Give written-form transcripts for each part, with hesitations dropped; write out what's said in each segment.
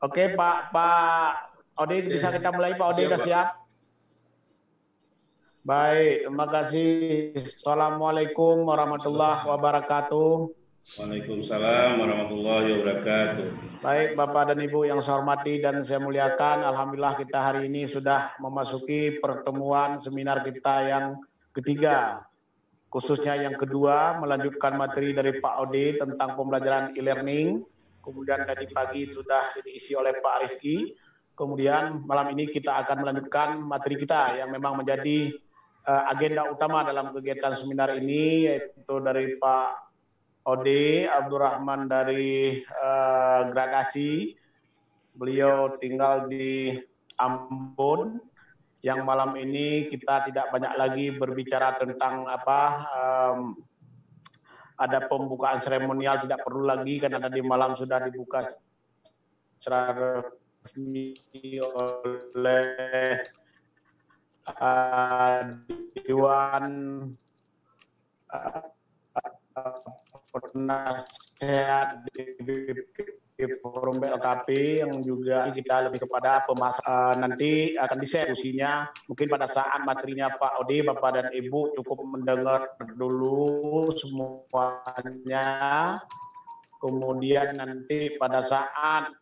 Oke, Pak Odi, bisa kita mulai, Pak Odi, sudah siap? Baik, terima kasih. Assalamualaikum warahmatullahi wabarakatuh. Waalaikumsalam warahmatullahi wabarakatuh. Baik, Bapak dan Ibu yang saya hormati dan saya muliakan, alhamdulillah kita hari ini sudah memasuki pertemuan seminar kita yang ketiga, khususnya yang kedua, melanjutkan materi dari Pak Odi tentang pembelajaran e-learning. Kemudian tadi pagi sudah diisi oleh Pak Rifki. Kemudian malam ini kita akan melanjutkan materi kita yang memang menjadi agenda utama dalam kegiatan seminar ini, yaitu dari Pak Odi Abdurrahman dari Gradasi. Beliau tinggal di Ambon. Yang malam ini kita tidak banyak lagi berbicara tentang ada pembukaan seremonial, tidak perlu lagi karena tadi malam sudah dibuka secara resmi oleh Dewan Penasehat DPP Forum LKP yang juga kita lebih kepada nanti akan diskusinya mungkin pada saat materinya Pak Odi, Bapak dan Ibu cukup mendengar dulu semuanya, kemudian nanti pada saat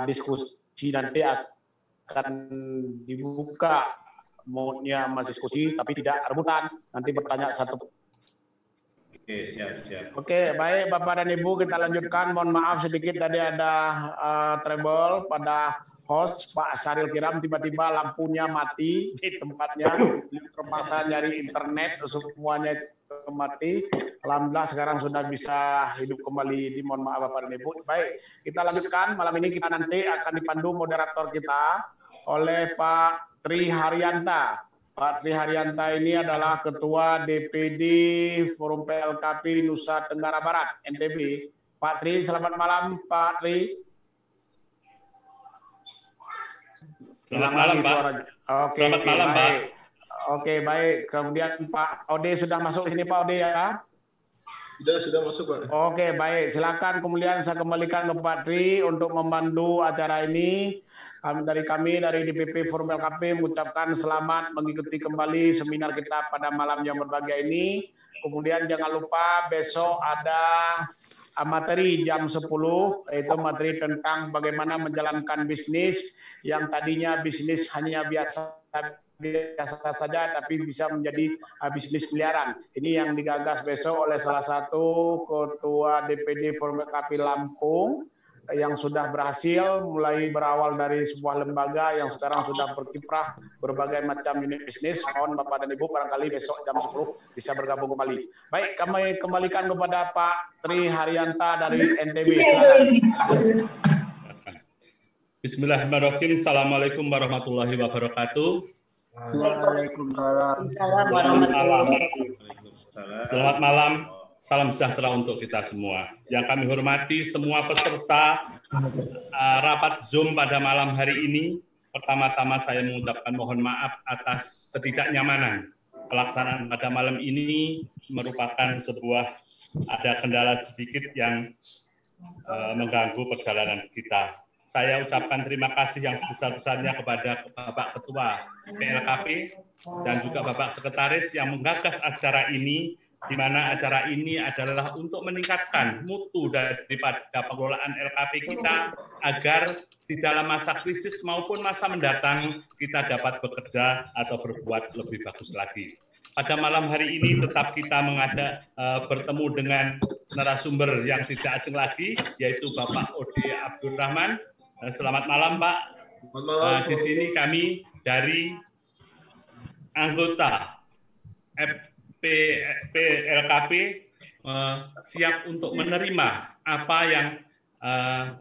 diskusi nanti akan dibuka modnya mas diskusi tapi tidak rebutan, nanti bertanya satu. Oke, siap. Oke, baik Bapak dan Ibu, kita lanjutkan. Mohon maaf sedikit tadi ada trouble pada host Pak Syaril Kiram, tiba-tiba lampunya mati di tempatnya, terpaksa nyari internet, semuanya mati. Alhamdulillah sekarang sudah bisa hidup kembali. Mohon maaf Bapak dan Ibu. Baik, kita lanjutkan. Malam ini kita nanti akan dipandu moderator kita oleh Pak Tri Haryanta. Pak Tri Haryanta ini adalah Ketua DPD Forum PLKP Nusa Tenggara Barat, NTB. Pak Tri, selamat malam Pak Tri. Selamat malam Pak. Oke, selamat malam baik. Pak. Oke, baik. Kemudian Pak Ode sudah masuk sini Pak Ode ya? Sudah masuk Pak. Oke, baik. Silakan kemudian saya kembalikan ke Pak Tri untuk memandu acara ini. Dari DPP Forum LKP mengucapkan selamat mengikuti kembali seminar kita pada malam yang berbahagia ini. Kemudian jangan lupa besok ada materi jam 10, yaitu materi tentang bagaimana menjalankan bisnis yang tadinya bisnis hanya biasa saja tapi bisa menjadi bisnis miliaran. Ini yang digagas besok oleh salah satu Ketua DPD Forum LKP Lampung yang sudah berhasil mulai berawal dari sebuah lembaga yang sekarang sudah berkiprah berbagai macam unit bisnis. Mohon Bapak dan Ibu barangkali besok jam 10 bisa bergabung kembali. Baik, kami kembalikan kepada Pak Tri Haryanta dari NTB. Bismillahirrahmanirrahim. Assalamualaikum warahmatullahi wabarakatuh. Waalaikumsalam. Selamat malam. Salam sejahtera untuk kita semua. Yang kami hormati semua peserta rapat Zoom pada malam hari ini. Pertama-tama saya mengucapkan mohon maaf atas ketidaknyamanan. Pelaksanaan pada malam ini merupakan ada kendala sedikit yang mengganggu perjalanan kita. Saya ucapkan terima kasih yang sebesar-besarnya kepada Bapak Ketua PLKP dan juga Bapak Sekretaris yang menggagas acara ini, di mana acara ini adalah untuk meningkatkan mutu daripada pengelolaan LKP kita agar di dalam masa krisis maupun masa mendatang kita dapat bekerja atau berbuat lebih bagus lagi. Pada malam hari ini tetap kita bertemu dengan narasumber yang tidak asing lagi, yaitu Bapak Odi Abdurrahman. Selamat malam Pak. Di sini kami dari anggota PLKP siap untuk menerima apa yang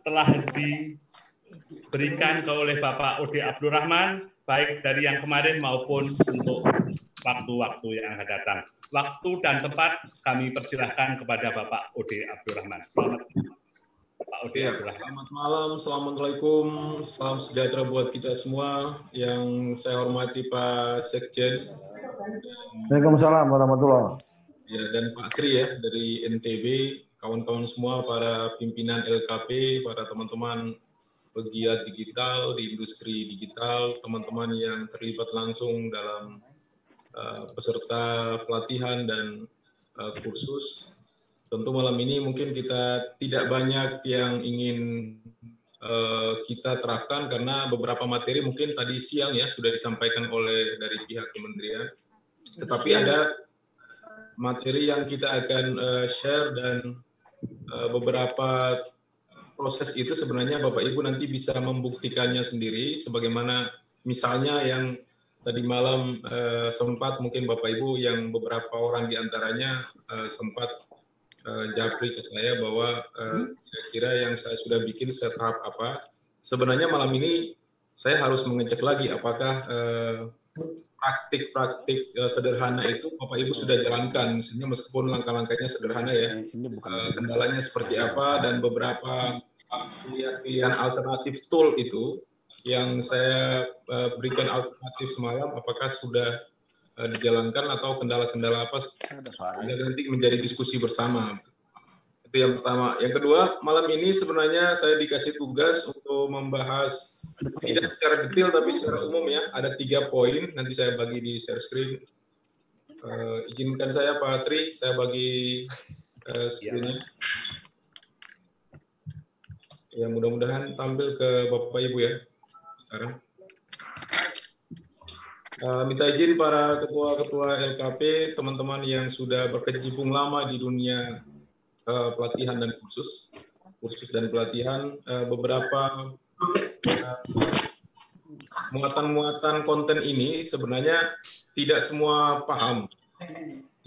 telah diberikan oleh Bapak Odi Abdurrahman, baik dari yang kemarin maupun untuk waktu-waktu yang akan datang. Waktu dan tempat kami persilahkan kepada Bapak Odi Abdurrahman. Selamat Pak Odi Abdurrahman. Selamat malam, assalamualaikum, salam sejahtera buat kita semua. Yang saya hormati Pak Sekjen. Waalaikumsalam warahmatullahi. Ya, dan Pak Tri ya dari NTB, kawan-kawan semua, para pimpinan LKP, para teman-teman pegiat digital di industri digital, teman-teman yang terlibat langsung dalam peserta pelatihan dan kursus. Tentu malam ini mungkin kita tidak banyak yang ingin kita terapkan karena beberapa materi mungkin tadi siang ya sudah disampaikan oleh dari pihak kementerian. Tetapi ada materi yang kita akan share dan beberapa proses itu sebenarnya Bapak Ibu nanti bisa membuktikannya sendiri, sebagaimana misalnya yang tadi malam sempat mungkin Bapak Ibu yang beberapa orang diantaranya sempat japri ke saya bahwa kira-kira yang saya sudah bikin setahap apa. Sebenarnya malam ini saya harus mengecek lagi apakah praktik-praktik sederhana itu Bapak Ibu sudah jalankan, misalnya meskipun langkah-langkahnya sederhana ya, kendalanya seperti apa, dan beberapa pilihan alternatif tool itu yang saya berikan alternatif semalam, apakah sudah dijalankan atau kendala-kendala apa, nanti menjadi diskusi bersama. Itu yang pertama. Yang kedua, malam ini sebenarnya saya dikasih tugas untuk membahas tidak secara detail tapi secara umum ya, ada 3 poin, nanti saya bagi di share screen. Izinkan saya Pak Tri, saya bagi screen-nya. Ya mudah-mudahan tampil ke Bapak Ibu ya sekarang. Minta izin para ketua-ketua LKP, teman-teman yang sudah berkecimpung lama di dunia pelatihan dan kursus dan pelatihan, beberapa muatan-muatan konten ini sebenarnya tidak semua paham.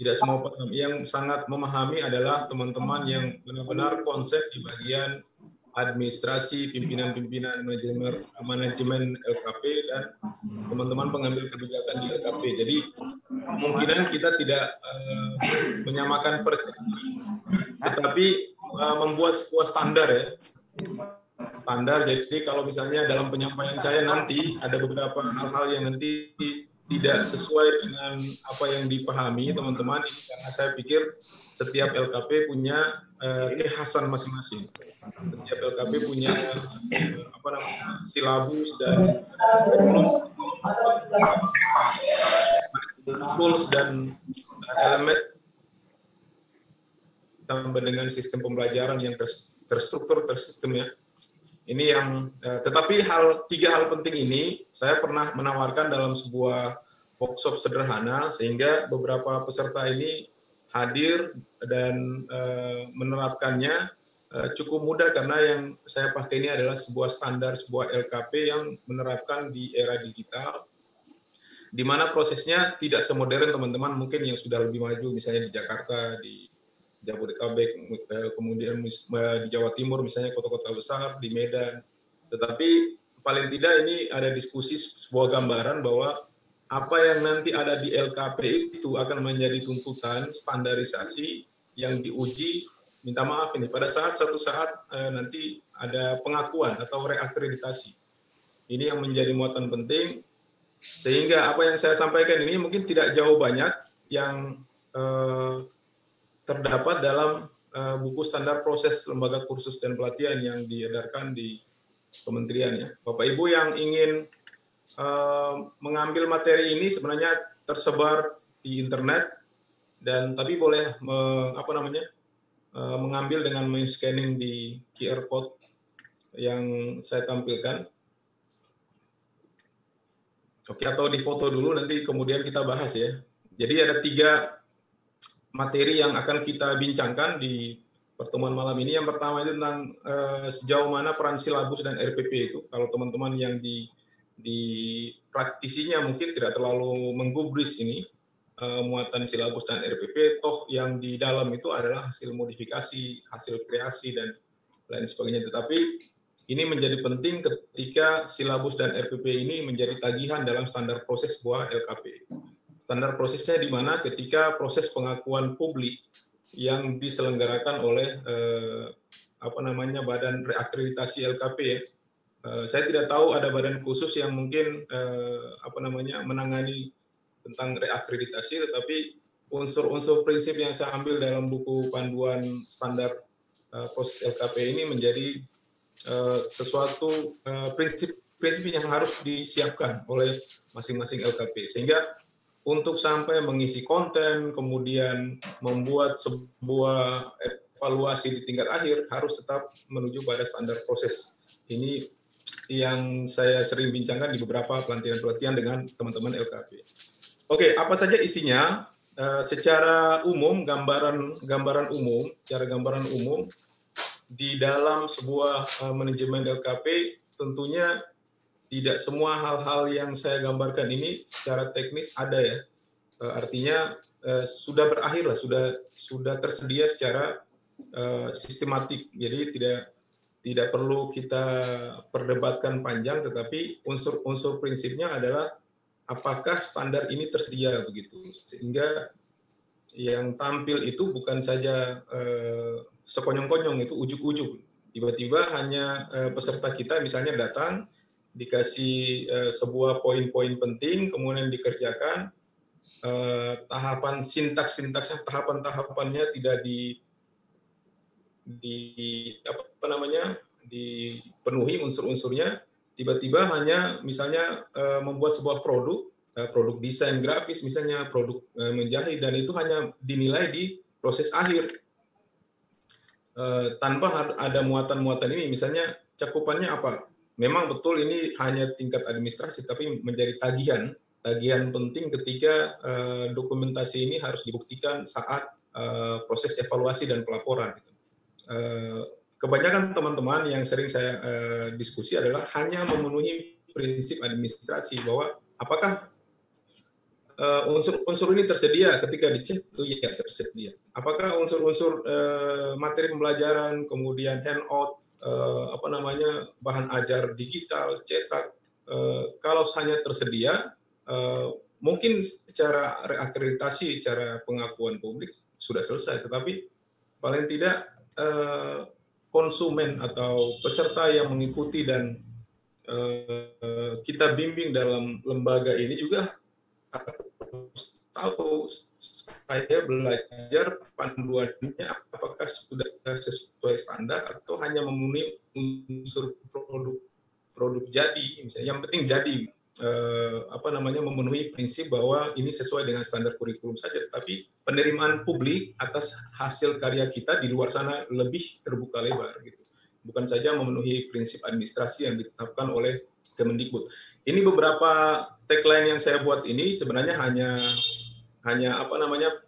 Tidak semua paham. Yang sangat memahami adalah teman-teman yang benar-benar konsep di bagian administrasi, pimpinan-pimpinan manajemen LKP, dan teman-teman pengambil kebijakan di LKP. Jadi kemungkinan kita tidak menyamakan persepsi, tetapi membuat sebuah standar ya. Standar, jadi kalau misalnya dalam penyampaian saya nanti ada beberapa hal-hal yang nanti tidak sesuai dengan apa yang dipahami teman-teman, karena saya pikir setiap LKP punya kekhasan masing-masing. Setiap LKP punya silabus dan tools dan elemen tambah dengan sistem pembelajaran yang terstruktur, tersistem ya. Ini yang tetapi 3 hal penting ini saya pernah menawarkan dalam sebuah workshop sederhana sehingga beberapa peserta ini hadir dan menerapkannya cukup mudah, karena yang saya pakai ini adalah sebuah standar, sebuah LKP yang menerapkan di era digital, di mana prosesnya tidak semodern teman-teman mungkin yang sudah lebih maju, misalnya di Jakarta, di Jabodetabek, kemudian di Jawa Timur, misalnya kota-kota besar, di Medan. Tetapi paling tidak ini ada diskusi, sebuah gambaran bahwa apa yang nanti ada di LKP itu akan menjadi tuntutan standarisasi yang diuji. Minta maaf ini, pada suatu saat nanti ada pengakuan atau reakreditasi. Ini yang menjadi muatan penting, sehingga apa yang saya sampaikan ini mungkin tidak jauh banyak yang terdapat dalam buku standar proses lembaga kursus dan pelatihan yang diedarkan di kementerian ya. Bapak Ibu yang ingin mengambil materi ini sebenarnya tersebar di internet, dan tapi boleh mengambil dengan men-scanning di QR code yang saya tampilkan. Oke, atau di foto dulu nanti kemudian kita bahas ya. Jadi ada 3 materi yang akan kita bincangkan di pertemuan malam ini. Yang pertama itu tentang sejauh mana peran silabus dan RPP itu. Kalau teman-teman yang di praktisinya mungkin tidak terlalu menggubris ini muatan silabus dan RPP, toh yang di dalam itu adalah hasil modifikasi, hasil kreasi dan lain sebagainya. Tetapi ini menjadi penting ketika silabus dan RPP ini menjadi tagihan dalam standar proses sebuah LKP. Standar prosesnya di mana ketika proses pengakuan publik yang diselenggarakan oleh badan reakreditasi LKP ya. Saya tidak tahu ada badan khusus yang mungkin menangani tentang reakreditasi, tetapi unsur-unsur prinsip yang saya ambil dalam buku panduan standar proses LKP ini menjadi sesuatu prinsip yang harus disiapkan oleh masing-masing LKP, sehingga untuk sampai mengisi konten, kemudian membuat sebuah evaluasi di tingkat akhir harus tetap menuju pada standar proses. Ini yang saya sering bincangkan di beberapa pelatihan-pelatihan dengan teman-teman LKP. Oke, apa saja isinya? Secara umum, gambaran umum di dalam sebuah manajemen LKP tentunya tidak semua hal-hal yang saya gambarkan ini secara teknis ada ya. Artinya sudah berakhir lah, sudah tersedia secara sistematik. Jadi tidak perlu kita perdebatkan panjang, tetapi unsur prinsipnya adalah apakah standar ini tersedia begitu. Sehingga yang tampil itu bukan saja sekonyong-konyong, itu ujuk-ujuk. Tiba-tiba hanya peserta kita misalnya datang, dikasih sebuah poin-poin penting, kemudian dikerjakan, tahapan sintaksnya, tahapannya tidak dipenuhi unsur-unsurnya, tiba-tiba hanya misalnya membuat sebuah produk desain grafis misalnya, produk menjahit, dan itu hanya dinilai di proses akhir tanpa ada muatan-muatan ini. Misalnya cakupannya apa? Memang betul ini hanya tingkat administrasi, tapi menjadi tagihan penting ketika dokumentasi ini harus dibuktikan saat proses evaluasi dan pelaporan. Kebanyakan teman-teman yang sering saya diskusi adalah hanya memenuhi prinsip administrasi, bahwa apakah unsur-unsur ini tersedia. Ketika dicek, oh iya tersedia. Apakah unsur-unsur materi pembelajaran, kemudian handout, bahan ajar digital, cetak, kalau hanya tersedia, mungkin secara reakreditasi, secara pengakuan publik sudah selesai, tetapi paling tidak konsumen atau peserta yang mengikuti dan kita bimbing dalam lembaga ini juga harus tahu saya belajar panduannya apakah sudah sesuai standar atau hanya memenuhi unsur produk jadi. Misalnya yang penting jadi memenuhi prinsip bahwa ini sesuai dengan standar kurikulum saja, tapi penerimaan publik atas hasil karya kita di luar sana lebih terbuka lebar gitu. Bukan saja memenuhi prinsip administrasi yang ditetapkan oleh Kemendikbud. Ini beberapa tagline yang saya buat ini sebenarnya hanya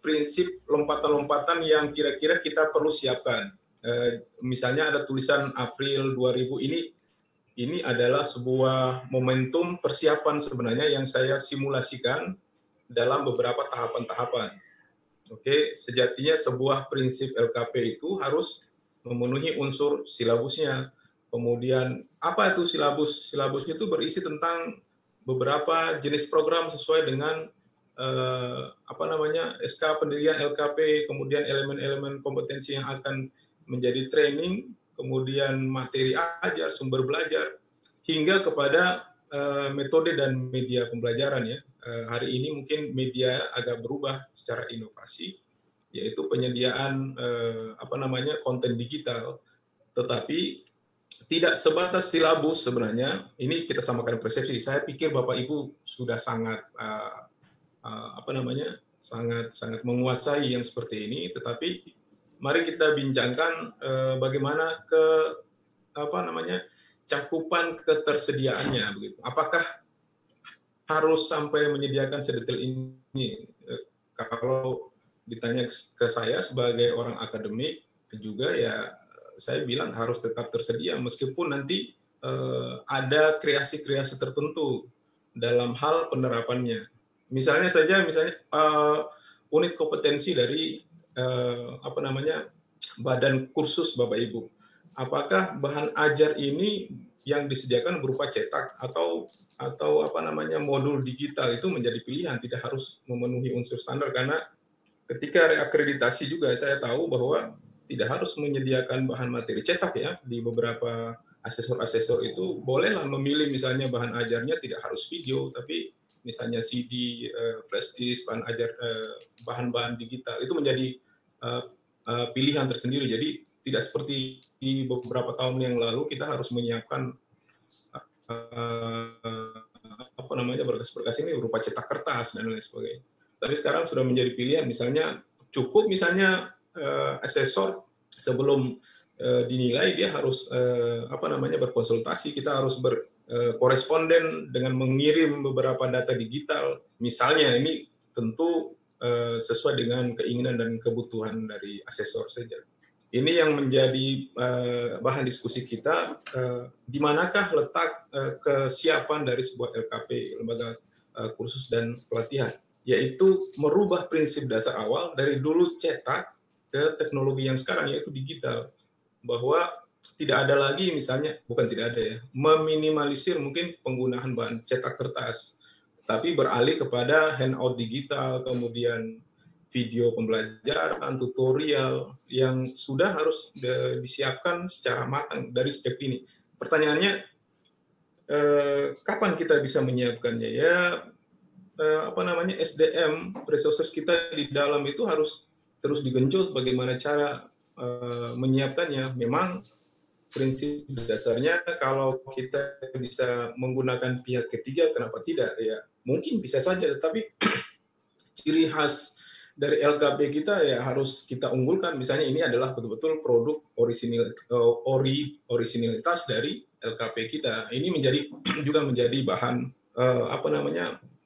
prinsip lompatan-lompatan yang kira-kira kita perlu siapkan. Misalnya ada tulisan April 2000, ini adalah sebuah momentum persiapan sebenarnya yang saya simulasikan dalam beberapa tahapan-tahapan. Oke, sejatinya sebuah prinsip LKP itu harus memenuhi unsur silabusnya. Kemudian apa itu silabus? Silabus itu berisi tentang beberapa jenis program sesuai dengan SK pendirian LKP, kemudian elemen-elemen kompetensi yang akan menjadi training, kemudian materi ajar, sumber belajar, hingga kepada metode dan media pembelajaran ya. Hari ini mungkin media agak berubah secara inovasi, yaitu penyediaan konten digital, tetapi tidak sebatas silabus sebenarnya. Ini kita samakan persepsi. Saya pikir Bapak Ibu sudah sangat sangat menguasai yang seperti ini, tetapi mari kita bincangkan bagaimana cakupan ketersediaannya begitu. Apakah harus sampai menyediakan sedetail ini? Kalau ditanya ke saya sebagai orang akademik juga ya, saya bilang harus tetap tersedia meskipun nanti ada kreasi-kreasi tertentu dalam hal penerapannya. Misalnya unit kompetensi dari badan kursus Bapak Ibu. Apakah bahan ajar ini yang disediakan berupa cetak atau modul digital, itu menjadi pilihan, tidak harus memenuhi unsur standar, karena ketika reakreditasi juga saya tahu bahwa tidak harus menyediakan bahan materi cetak ya. Di beberapa asesor itu bolehlah memilih misalnya bahan ajarnya tidak harus video, tapi misalnya CD, flash disk, bahan ajar, bahan-bahan digital, itu menjadi pilihan tersendiri. Jadi tidak seperti di beberapa tahun yang lalu kita harus menyiapkan berkas-berkas ini berupa cetak kertas dan lain sebagainya. Tapi sekarang sudah menjadi pilihan, misalnya cukup asesor sebelum dinilai dia harus berkonsultasi, kita harus berkoresponden dengan mengirim beberapa data digital. Misalnya ini tentu sesuai dengan keinginan dan kebutuhan dari asesor saja. Ini yang menjadi bahan diskusi kita, di manakah letak kesiapan dari sebuah LKP, lembaga kursus dan pelatihan, yaitu merubah prinsip dasar awal dari dulu cetak ke teknologi yang sekarang, yaitu digital, bahwa tidak ada lagi misalnya, bukan tidak ada ya, meminimalisir mungkin penggunaan bahan cetak kertas, tapi beralih kepada handout digital, kemudian video pembelajaran, tutorial yang sudah harus disiapkan secara matang dari sejak ini. Pertanyaannya, kapan kita bisa menyiapkannya? Ya, SDM, resources kita di dalam itu harus terus digenjot bagaimana cara menyiapkannya. Memang prinsip dasarnya kalau kita bisa menggunakan pihak ketiga, kenapa tidak? Ya, mungkin bisa saja, tetapi ciri khas dari LKP kita ya harus kita unggulkan. Misalnya ini adalah betul-betul produk orisinilitas dari LKP kita. Ini juga menjadi bahan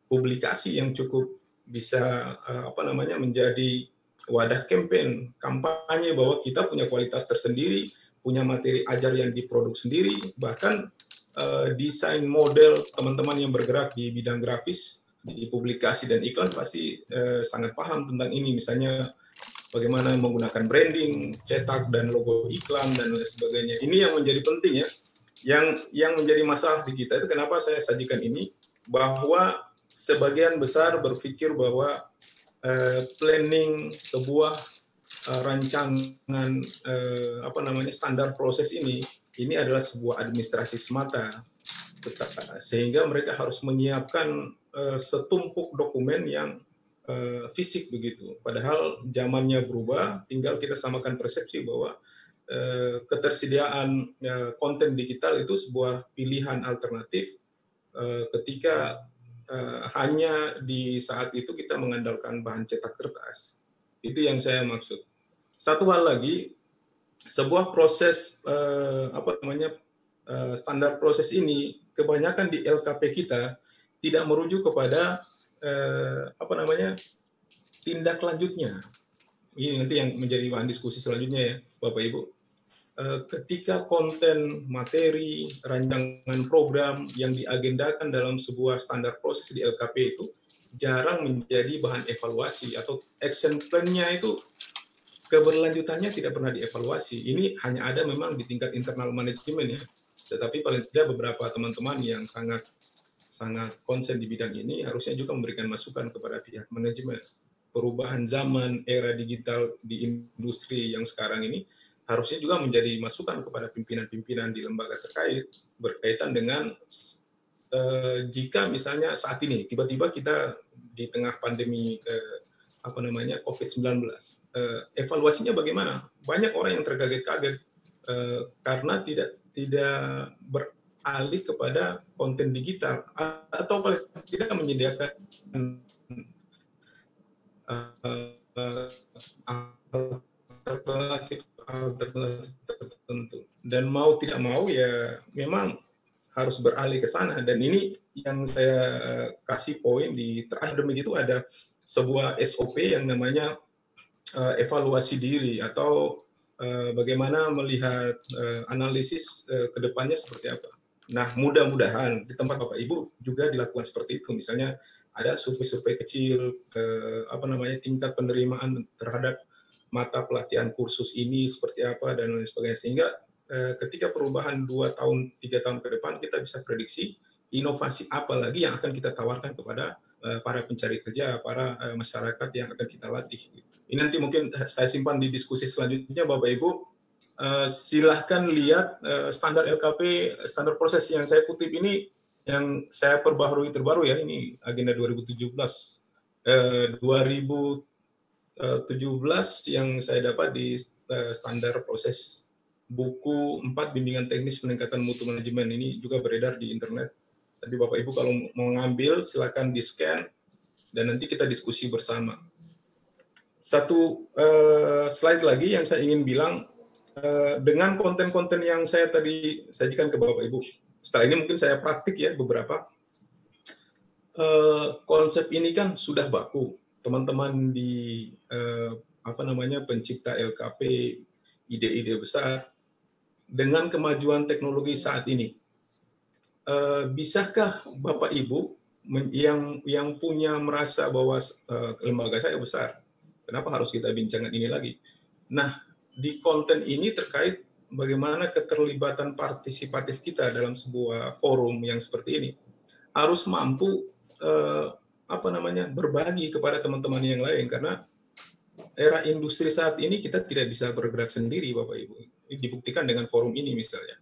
publikasi yang cukup bisa menjadi wadah kampanye bahwa kita punya kualitas tersendiri, punya materi ajar yang diproduksi sendiri, bahkan desain model teman-teman yang bergerak di bidang grafis, di publikasi dan iklan pasti sangat paham tentang ini, misalnya bagaimana menggunakan branding, cetak dan logo iklan dan lain sebagainya. Ini yang menjadi penting ya. Yang menjadi masalah di kita itu kenapa saya sajikan ini, bahwa sebagian besar berpikir bahwa planning sebuah rancangan standar proses ini adalah sebuah administrasi semata, sehingga mereka harus menyiapkan setumpuk dokumen yang fisik begitu. Padahal zamannya berubah, tinggal kita samakan persepsi bahwa ketersediaan konten digital itu sebuah pilihan alternatif ketika hanya di saat itu kita mengandalkan bahan cetak kertas. Itu yang saya maksud. Satu hal lagi, sebuah proses standar proses ini kebanyakan di LKP kita tidak merujuk kepada tindak lanjutnya. Ini nanti yang menjadi bahan diskusi selanjutnya ya, Bapak Ibu. Ketika konten, materi, rancangan program yang diagendakan dalam sebuah standar proses di LKP itu jarang menjadi bahan evaluasi, atau action plan-nya itu keberlanjutannya tidak pernah dievaluasi. Ini hanya ada memang di tingkat internal manajemen ya. Tetapi paling tidak beberapa teman-teman yang sangat konsen di bidang ini harusnya juga memberikan masukan kepada pihak manajemen. Perubahan zaman, era digital di industri yang sekarang ini harusnya juga menjadi masukan kepada pimpinan-pimpinan di lembaga terkait berkaitan dengan jika misalnya saat ini tiba-tiba kita di tengah pandemi COVID-19, evaluasinya bagaimana? Banyak orang yang terkaget-kaget karena tidak beralih kepada konten digital, atau paling tidak menyediakan alternatif tertentu. Dan mau tidak mau ya memang harus beralih ke sana. Dan ini yang saya kasih poin di terakhir begitu, ada sebuah SOP yang namanya evaluasi diri, atau bagaimana melihat analisis ke depannya seperti apa. Nah, mudah-mudahan di tempat Bapak Ibu juga dilakukan seperti itu. Misalnya ada survei-survei kecil, tingkat penerimaan terhadap mata pelatihan kursus ini seperti apa dan lain sebagainya, sehingga ketika perubahan 2 tahun, 3 tahun ke depan kita bisa prediksi inovasi apa lagi yang akan kita tawarkan kepada para pencari kerja, para masyarakat yang akan kita latih. Ini nanti mungkin saya simpan di diskusi selanjutnya, Bapak Ibu. Silahkan lihat standar LKP, standar proses yang saya kutip ini, yang saya terbaru ya, ini agenda 2017 yang saya dapat di standar proses buku 4 bimbingan teknis peningkatan mutu manajemen. Ini juga beredar di internet. Tadi Bapak Ibu kalau mau ngambil silakan di-scan dan nanti kita diskusi bersama. Satu slide lagi yang saya ingin bilang, dengan konten-konten yang saya tadi sajikan ke Bapak Ibu. Setelah ini mungkin saya praktik ya beberapa. Konsep ini kan sudah baku. Teman-teman di pencipta LKP, ide-ide besar, dengan kemajuan teknologi saat ini, bisakah Bapak Ibu yang punya merasa bahwa lembaga saya besar, kenapa harus kita bincangkan ini lagi? Nah, di konten ini terkait bagaimana keterlibatan partisipatif kita dalam sebuah forum yang seperti ini harus mampu berbagi kepada teman-teman yang lain, karena era industri saat ini kita tidak bisa bergerak sendiri, Bapak Ibu. Ini dibuktikan dengan forum ini misalnya.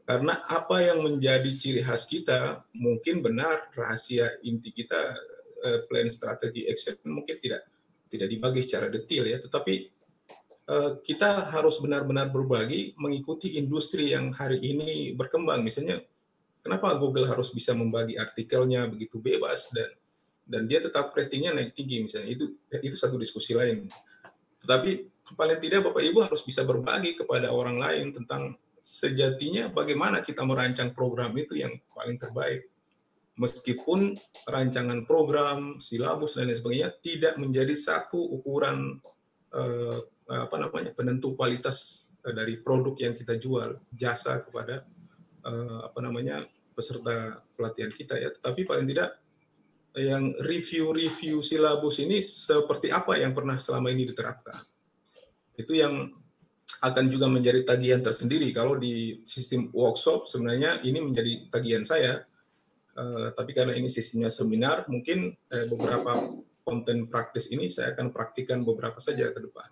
Karena apa yang menjadi ciri khas kita mungkin benar, rahasia inti kita, plan, strategi, action mungkin tidak dibagi secara detail ya, tetapi kita harus benar-benar berbagi mengikuti industri yang hari ini berkembang. Misalnya, kenapa Google harus bisa membagi artikelnya begitu bebas dan dia tetap ratingnya naik tinggi misalnya, itu satu diskusi lain. Tetapi paling tidak Bapak Ibu harus bisa berbagi kepada orang lain tentang sejatinya bagaimana kita merancang program itu yang paling terbaik. Meskipun rancangan program, silabus dan lain sebagainya tidak menjadi satu ukuran penentu kualitas dari produk yang kita jual, jasa kepada peserta pelatihan kita ya. Tetapi paling tidak yang review silabus ini seperti apa yang pernah selama ini diterapkan. Itu yang akan juga menjadi tagihan tersendiri. Kalau di sistem workshop sebenarnya ini menjadi tagihan saya, tapi karena ini sistemnya seminar, mungkin beberapa konten praktis ini saya akan praktikkan beberapa saja ke depan.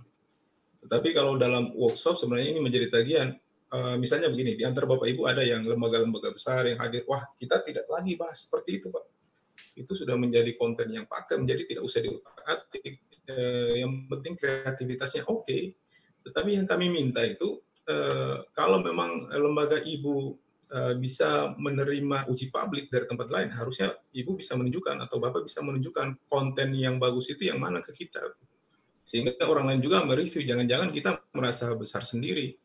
Tetapi kalau dalam workshop sebenarnya ini menjadi tagihan. Misalnya begini, di antara Bapak Ibu ada yang lembaga-lembaga besar yang hadir, wah kita tidak lagi bahas seperti itu Pak. Itu sudah menjadi konten yang pakem, jadi tidak usah diutak-atik. Yang penting kreativitasnya oke. Tetapi yang kami minta itu, kalau memang lembaga Ibu bisa menerima uji publik dari tempat lain, harusnya Ibu bisa menunjukkan atau Bapak bisa menunjukkan konten yang bagus itu yang mana ke kita. Sehingga orang lain juga mereview, jangan-jangan kita merasa besar sendiri.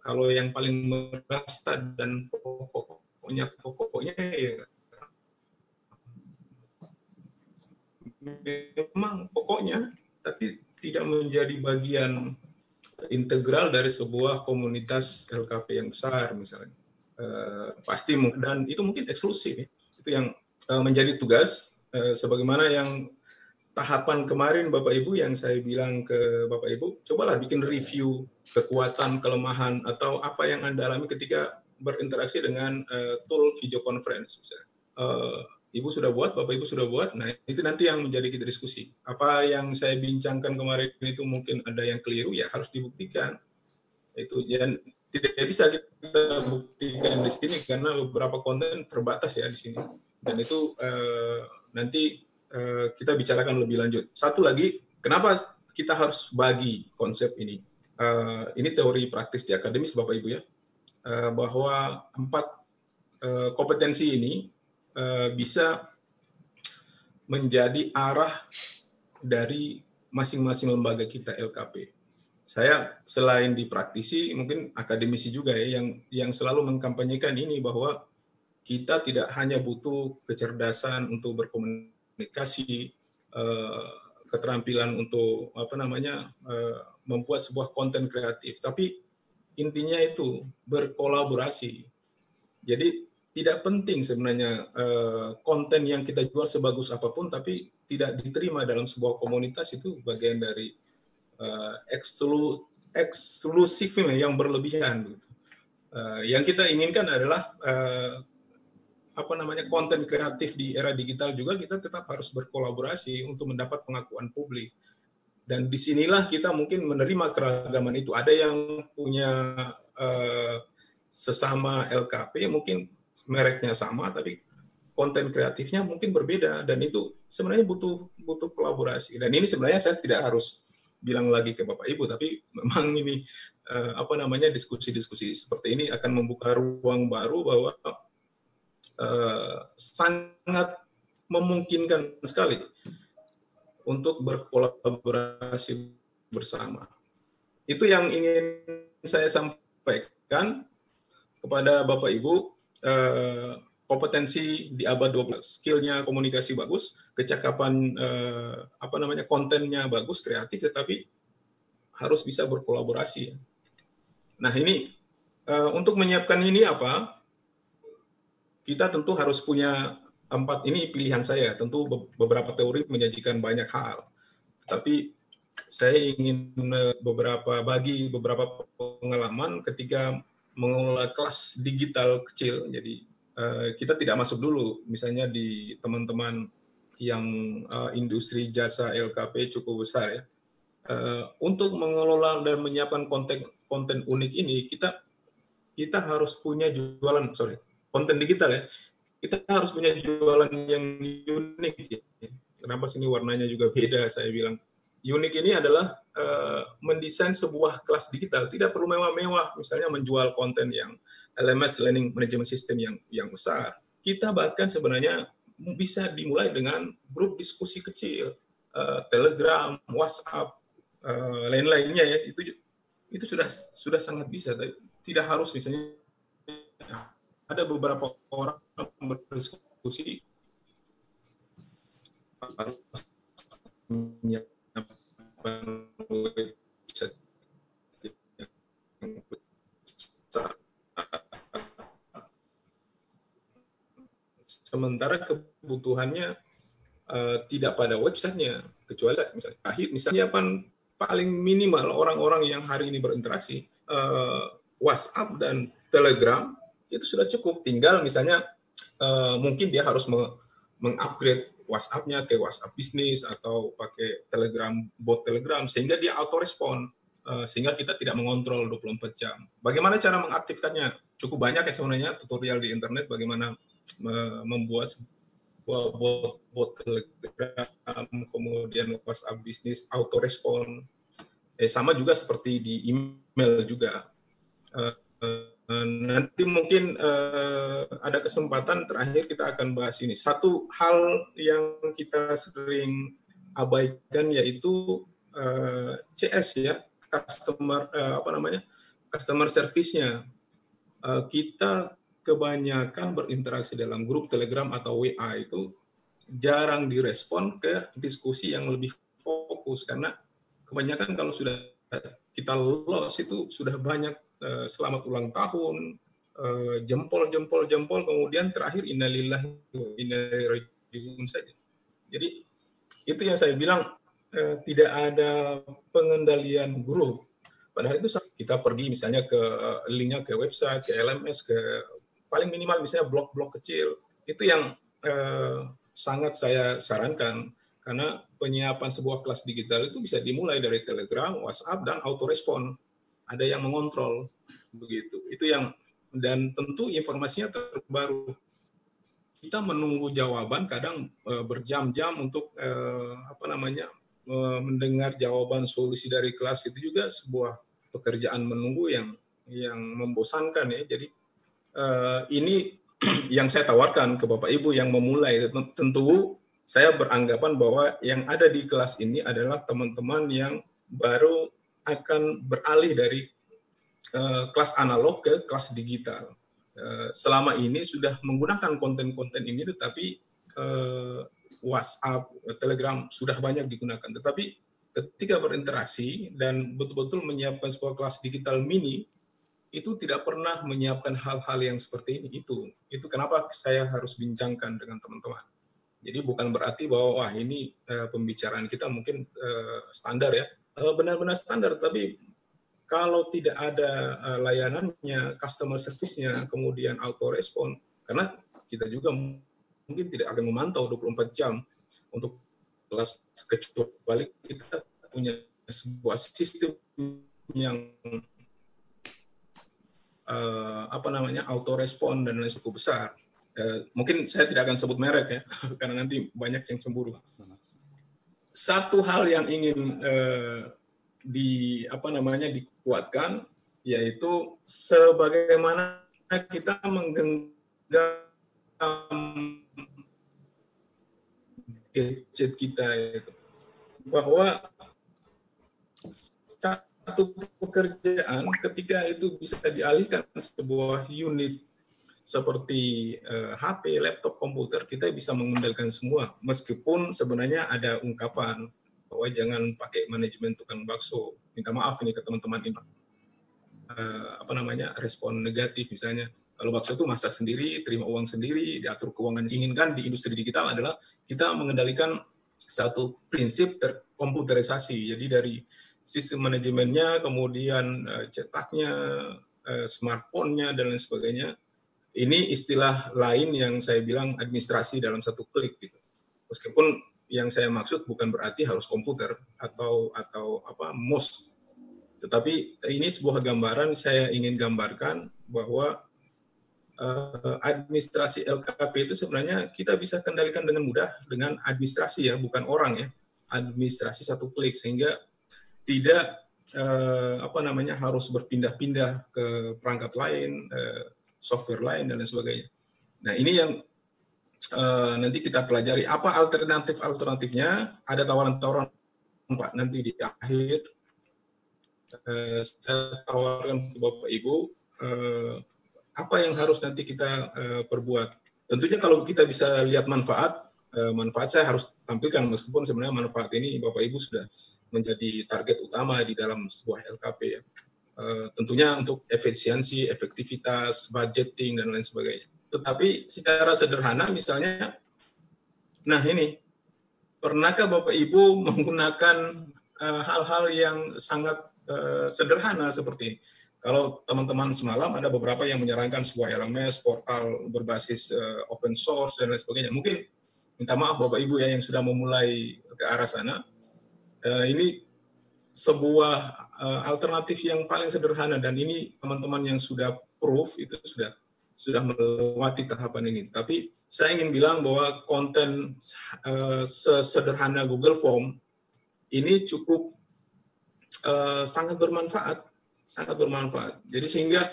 Kalau yang paling merasa dan pokoknya ya memang pokoknya, tapi tidak menjadi bagian integral dari sebuah komunitas LKP yang besar misalnya. Pasti, dan itu mungkin eksklusif ya. Itu yang menjadi tugas, sebagaimana yang tahapan kemarin Bapak Ibu yang saya bilang ke Bapak Ibu, cobalah bikin review kekuatan, kelemahan, atau apa yang Anda alami ketika berinteraksi dengan tool video conference misalnya. Ibu sudah buat, Bapak Ibu sudah buat, nah itu nanti yang menjadi kita diskusi. Apa yang saya bincangkan kemarin itu mungkin ada yang keliru, ya harus dibuktikan. Itu dan tidak bisa kita buktikan di sini karena beberapa konten terbatas ya di sini. Dan itu nanti kita bicarakan lebih lanjut. Satu lagi, kenapa kita harus bagi konsep ini? Ini teori praktis di akademis Bapak Ibu ya, bahwa 4 kompetensi ini bisa menjadi arah dari masing-masing lembaga kita LKP. Saya selain di praktisi, mungkin akademisi juga ya, yang selalu mengkampanyekan ini bahwa kita tidak hanya butuh kecerdasan untuk berkomunikasi, keterampilan untuk membuat sebuah konten kreatif, tapi intinya itu berkolaborasi. Jadi tidak penting sebenarnya konten yang kita jual sebagus apapun, tapi tidak diterima dalam sebuah komunitas, itu bagian dari eksklusifisme yang berlebihan. Yang kita inginkan adalah konten kreatif di era digital juga kita tetap harus berkolaborasi untuk mendapat pengakuan publik. Dan disinilah kita mungkin menerima keragaman itu. Ada yang punya sesama LKP mungkin mereknya sama, tapi konten kreatifnya mungkin berbeda, dan itu sebenarnya butuh kolaborasi. Dan ini sebenarnya saya tidak harus bilang lagi ke Bapak Ibu, tapi memang ini diskusi-diskusi seperti ini akan membuka ruang baru bahwa sangat memungkinkan sekali untuk berkolaborasi bersama. Itu yang ingin saya sampaikan kepada Bapak Ibu. Kompetensi di abad 12, skillnya komunikasi bagus, kecakapan kontennya bagus, kreatif, tetapi harus bisa berkolaborasi. Nah ini untuk menyiapkan ini kita tentu harus punya ini pilihan saya. Tentu beberapa teori menyajikan banyak hal, tapi saya ingin bagi beberapa pengalaman ketika mengelola kelas digital kecil. Jadi kita tidak masuk dulu, misalnya di teman-teman yang industri jasa LKP cukup besar ya. Untuk mengelola dan menyiapkan konten unik ini, kita harus punya konten digital ya. Kita harus punya jualan yang unik. Ya. Kenapa sini warnanya juga beda? Saya bilang unik ini adalah mendesain sebuah kelas digital. Tidak perlu mewah-mewah, misalnya menjual konten yang LMS, Learning Management System yang besar. Kita bahkan sebenarnya bisa dimulai dengan grup diskusi kecil, Telegram, WhatsApp, lain-lainnya ya. Itu sudah sangat bisa. Tidak harus misalnya ada beberapa orang berdiskusi sementara kebutuhannya tidak pada websitenya, kecuali misalnya paling minimal orang-orang yang hari ini berinteraksi WhatsApp dan Telegram itu sudah cukup. Tinggal misalnya mungkin dia harus mengupgrade WhatsApp-nya ke WhatsApp bisnis atau pakai bot Telegram sehingga dia auto respon, sehingga kita tidak mengontrol 24 jam. Bagaimana cara mengaktifkannya? Cukup banyak ya sebenarnya tutorial di internet bagaimana membuat sebuah bot Telegram, kemudian WhatsApp bisnis auto respon. Sama juga seperti di email juga. Nanti mungkin ada kesempatan terakhir kita akan bahas ini. Satu hal yang kita sering abaikan yaitu CS ya, customer service-nya. Kita kebanyakan berinteraksi dalam grup Telegram atau WA itu jarang direspon ke diskusi yang lebih fokus, karena kebanyakan kalau sudah kita lolos itu sudah banyak selamat ulang tahun, jempol, kemudian terakhir innalillahi wa inna ilaihi raji'un saja. Jadi itu yang saya bilang tidak ada pengendalian grup. Padahal itu kita pergi misalnya ke linknya ke website, ke LMS, ke paling minimal misalnya blog-blog kecil. Itu yang sangat saya sarankan, karena penyiapan sebuah kelas digital itu bisa dimulai dari Telegram, WhatsApp, dan autorespon. Ada yang mengontrol, begitu. Itu yang, dan tentu informasinya terbaru. Kita menunggu jawaban kadang berjam-jam untuk mendengar jawaban solusi dari kelas. Itu juga sebuah pekerjaan menunggu yang membosankan ya. Jadi ini yang saya tawarkan ke Bapak Ibu yang memulai. Tentu saya beranggapan bahwa yang ada di kelas ini adalah teman-teman yang baru akan beralih dari kelas analog ke kelas digital. Selama ini sudah menggunakan konten-konten ini, tetapi WhatsApp, Telegram sudah banyak digunakan. Tetapi ketika berinteraksi dan betul-betul menyiapkan sebuah kelas digital mini, itu tidak pernah menyiapkan hal-hal yang seperti ini. Itu kenapa saya harus bincangkan dengan teman-teman. Jadi bukan berarti bahwa wah ini pembicaraan kita mungkin standar ya, benar-benar standar, tapi kalau tidak ada layanannya, customer service-nya, kemudian auto respon, karena kita juga mungkin tidak akan memantau 24 jam untuk kelas, kecuali kita punya sebuah sistem yang auto respon dan lain cukup besar. Mungkin saya tidak akan sebut merek ya, karena nanti banyak yang cemburu. Satu hal yang ingin dikuatkan, yaitu sebagaimana kita menggenggam gadget kita itu, bahwa satu pekerjaan ketika itu bisa dialihkan sebuah unit seperti HP, laptop, komputer, kita bisa mengendalikan semua, meskipun sebenarnya ada ungkapan bahwa jangan pakai manajemen tukang bakso. Minta maaf ini ke teman-teman ini, respon negatif misalnya. Kalau bakso itu masak sendiri, terima uang sendiri, diatur keuangan. Inginkan di industri digital adalah kita mengendalikan satu prinsip terkomputerisasi. Jadi dari sistem manajemennya, kemudian cetaknya, smartphone-nya, dan lain sebagainya. Ini istilah lain yang saya bilang administrasi dalam satu klik gitu. Meskipun yang saya maksud bukan berarti harus komputer atau mouse. Tetapi ini sebuah gambaran, saya ingin gambarkan bahwa administrasi LKP itu sebenarnya kita bisa kendalikan dengan mudah dengan administrasi ya, bukan orang ya. Administrasi satu klik, sehingga tidak harus berpindah-pindah ke perangkat lain, software lain dan lain sebagainya. Nah, ini yang nanti kita pelajari. Apa alternatifnya? Ada tawaran-tawaran Pak nanti di akhir. Saya tawarkan ke Bapak Ibu apa yang harus nanti kita perbuat. Tentunya kalau kita bisa lihat manfaat saya harus tampilkan, meskipun sebenarnya manfaat ini Bapak Ibu sudah menjadi target utama di dalam sebuah LKP ya. Tentunya untuk efisiensi, efektivitas, budgeting, dan lain sebagainya. Tetapi secara sederhana misalnya, nah ini, pernahkah Bapak Ibu menggunakan hal-hal yang sangat sederhana seperti ini? Kalau teman-teman semalam ada beberapa yang menyarankan sebuah LMS, portal berbasis open source, dan lain sebagainya. Mungkin, minta maaf Bapak Ibu ya yang sudah memulai ke arah sana, ini sebuah alternatif yang paling sederhana, dan ini teman-teman yang sudah proof itu sudah melewati tahapan ini. Tapi saya ingin bilang bahwa konten sesederhana Google Form ini cukup sangat bermanfaat. Jadi sehingga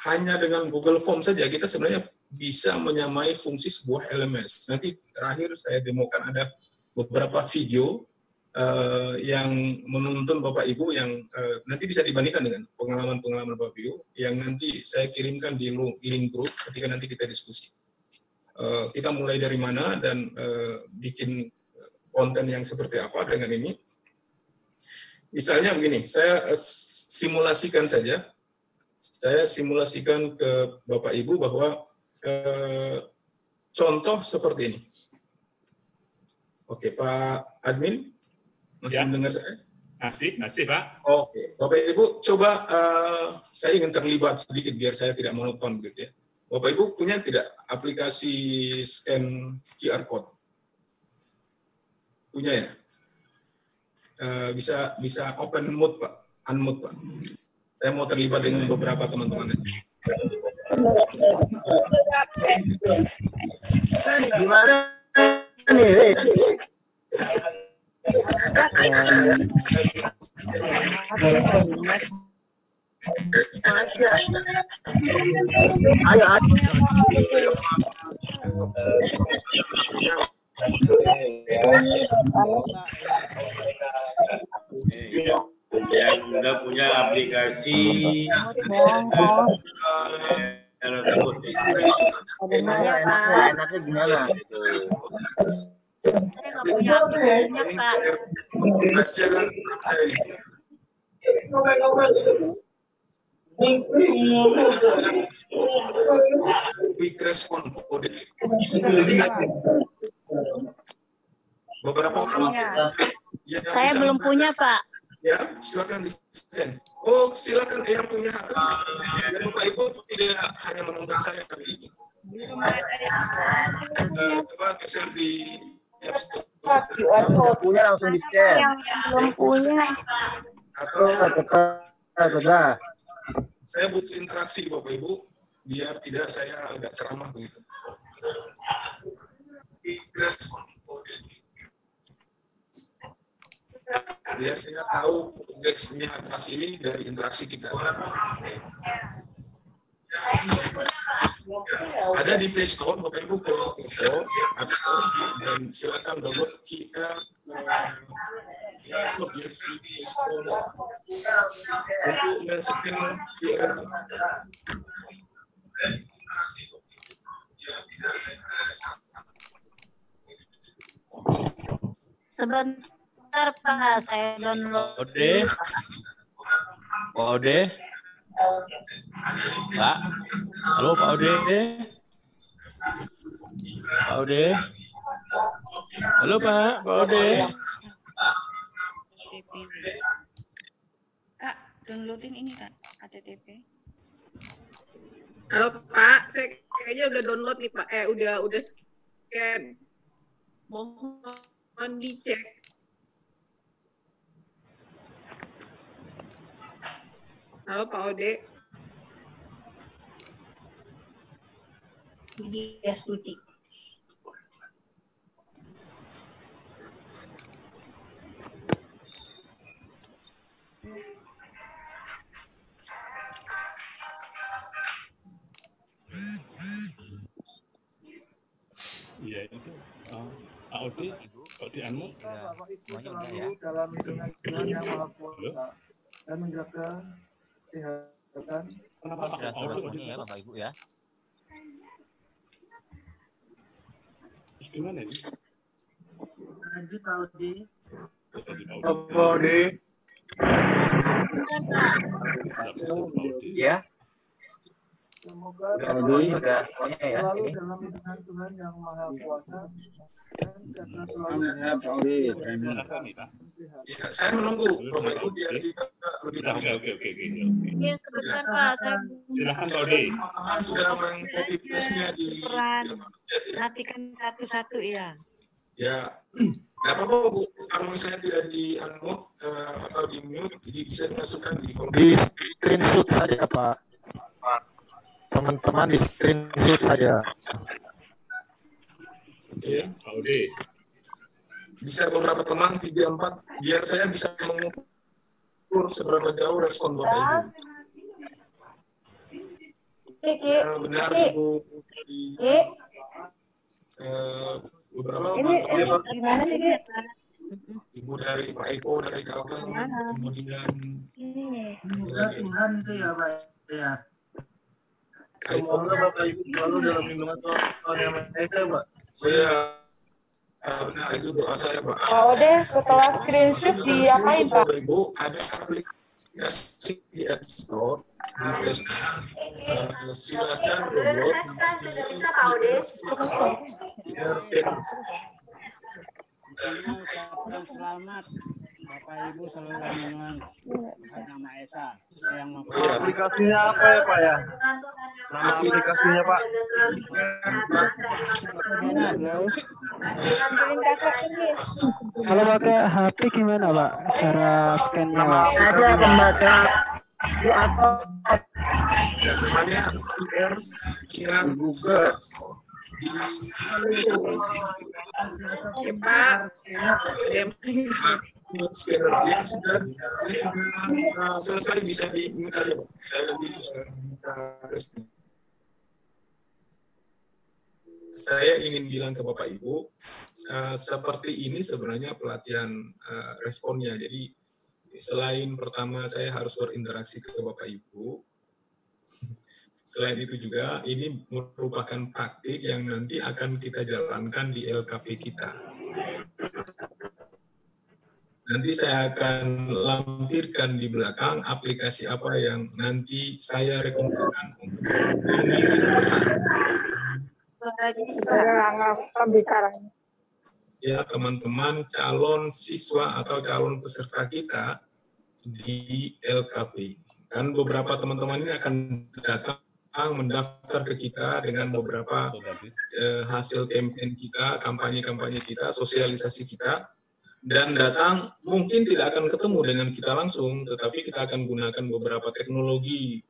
hanya dengan Google Form saja kita sebenarnya bisa menyamai fungsi sebuah LMS. Nanti terakhir saya demokan ada beberapa video yang menuntun Bapak Ibu yang nanti bisa dibandingkan dengan pengalaman-pengalaman Bapak Ibu yang nanti saya kirimkan di link grup ketika nanti kita diskusi. Kita mulai dari mana dan bikin konten yang seperti apa dengan ini. Misalnya begini, saya simulasikan saja. Saya simulasikan ke Bapak Ibu bahwa contoh seperti ini. Oke, Pak Admin. Masih mendengar saya? Masih Pak. Oke, Bapak Ibu coba saya ingin terlibat sedikit biar saya tidak monoton gitu ya. Bapak Ibu punya tidak aplikasi scan QR code? Punya ya? Bisa open mode Pak, unmute Pak. Saya mau terlibat dengan beberapa teman-teman. Gimana nih? Yang sudah punya aplikasi enaknya gimana? Saya nggak punya aplikasinya, Pak. Quick response kode. Beberapa orang. Ya, saya belum punya, Pak. Ya, silakan di-scan. Oh, silakan yang punya. Ya, Bapak Ibu tidak hanya menonton saya kali ini. Belum ada yang Coba geser di QR code punya langsung di-scan. yang belum punya. Atau Sudah. saya butuh interaksi Bapak Ibu biar tidak saya agak ceramah begitu. biar saya tahu progresnya atas ini dari interaksi kita. Ada di Play Store, Bapak Ibu ke App Store, dan silakan download QR untuk men-scan QR. Sebentar Pak, saya download. Pak Ode. Pak. Halo Pak Ode. Pak Ode. Halo Pak Ode. Kak, downloadin ini Kak, HTTP. Halo Pak, saya kayaknya udah download nih Pak. Udah scan. Mohon dicek. Halo Pak Ode. Widya Stuti. Iya itu. Audi Anmu. Semuanya udah ya. Dalam hitungan yang maha kuasa dan menjaga kesehatan. Kenapa Sudah semuanya ya Bapak Ibu ya. Terus gimana ini? Lanjut Pak Odi. Pak Ode. Ya. Semoga Semuanya ya selalu ini. dalam hitungan Tuhan yang maha kuasa dan kata selalu. Ya, saya menunggu Bapak Ibu biar kita lebih tahu. Oke. Iya, sebentar Pak, saya Silakan Pak Ode. Teman-teman sudah meng-copy paste-nya di Matikan satu-satu ya. ya. Nggak apa-apa Bu, kalau misalnya tidak di unmute atau di mute, jadi bisa dimasukkan di kolom. Di screenshot saja Pak. Teman-teman di screenshot saja. Oke. Pak Ode. Bisa beberapa teman 3-4 biar saya bisa mengukur seberapa jauh respon Bapak Ibu. Benar Ibu. Beberapa teman-teman. Gimana sih Kak? Ibu dari Pak Eko dari Kalteng, kemudian Semoga Tuhan itu ya Pak ya. Semoga Bapak Ibu selalu dalam lindungan Tuhan yang Maha Esa Pak. saya benar itu doa saya Pak. Pak Ode, setelah screenshot diapain Pak? Bapak Ibu ada aplikasi di App Store, di Play Store. Silakan download. sudah bisa Pak Ode. Selamat Bapak Ibu selalu lindungan Tuhan Maha Esa yang Aplikasinya apa ya Pak ya? Nama aplikasinya Pak. Kalau pakai HP gimana Pak? Cara scan-nya Pak? ada pembaca QR code. Namanya QR Google. Ya Pak. Scanner dia sudah selesai bisa diminta ya Pak. Saya lebih minta respon. Saya ingin bilang ke Bapak Ibu, seperti ini sebenarnya pelatihan responnya. Jadi selain pertama saya harus berinteraksi ke Bapak Ibu, selain itu juga ini merupakan praktik yang nanti akan kita jalankan di LKP kita. Nanti saya akan lampirkan di belakang aplikasi apa yang nanti saya rekomendasikan untuk mengirim pesan. Ya, teman-teman calon siswa atau calon peserta kita di LKP. Kan beberapa teman-teman ini akan datang mendaftar ke kita dengan beberapa hasil campaign kita, kampanye-kampanye kita, sosialisasi kita. Dan datang mungkin tidak akan ketemu dengan kita langsung, tetapi kita akan gunakan beberapa teknologi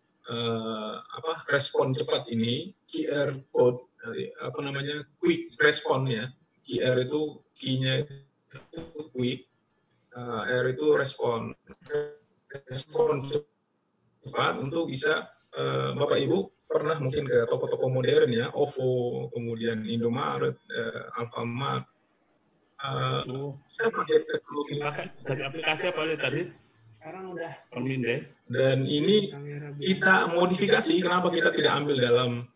respon cepat ini, QR code, quick respon ya. QR itu key-nya itu quick, R itu respon cepat untuk bisa Bapak Ibu pernah mungkin ke toko-toko modern ya, OVO, kemudian Indomaret, Alfamart. Silakan dari aplikasi apa tadi? Sekarang udah. Perminde. Dan ini kita modifikasi. Kenapa kita tidak ambil dalam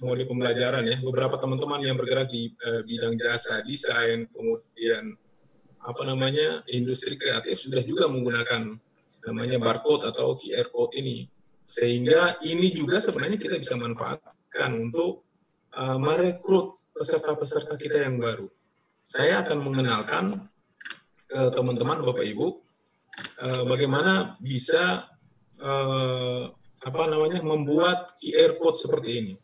mode pembelajaran ya? Beberapa teman-teman yang bergerak di bidang jasa, desain, kemudian industri kreatif sudah juga menggunakan namanya barcode atau QR code ini. Sehingga ini juga sebenarnya kita bisa manfaatkan untuk merekrut peserta-peserta kita yang baru. Saya akan mengenalkan ke teman-teman Bapak Ibu bagaimana bisa membuat QR code seperti ini.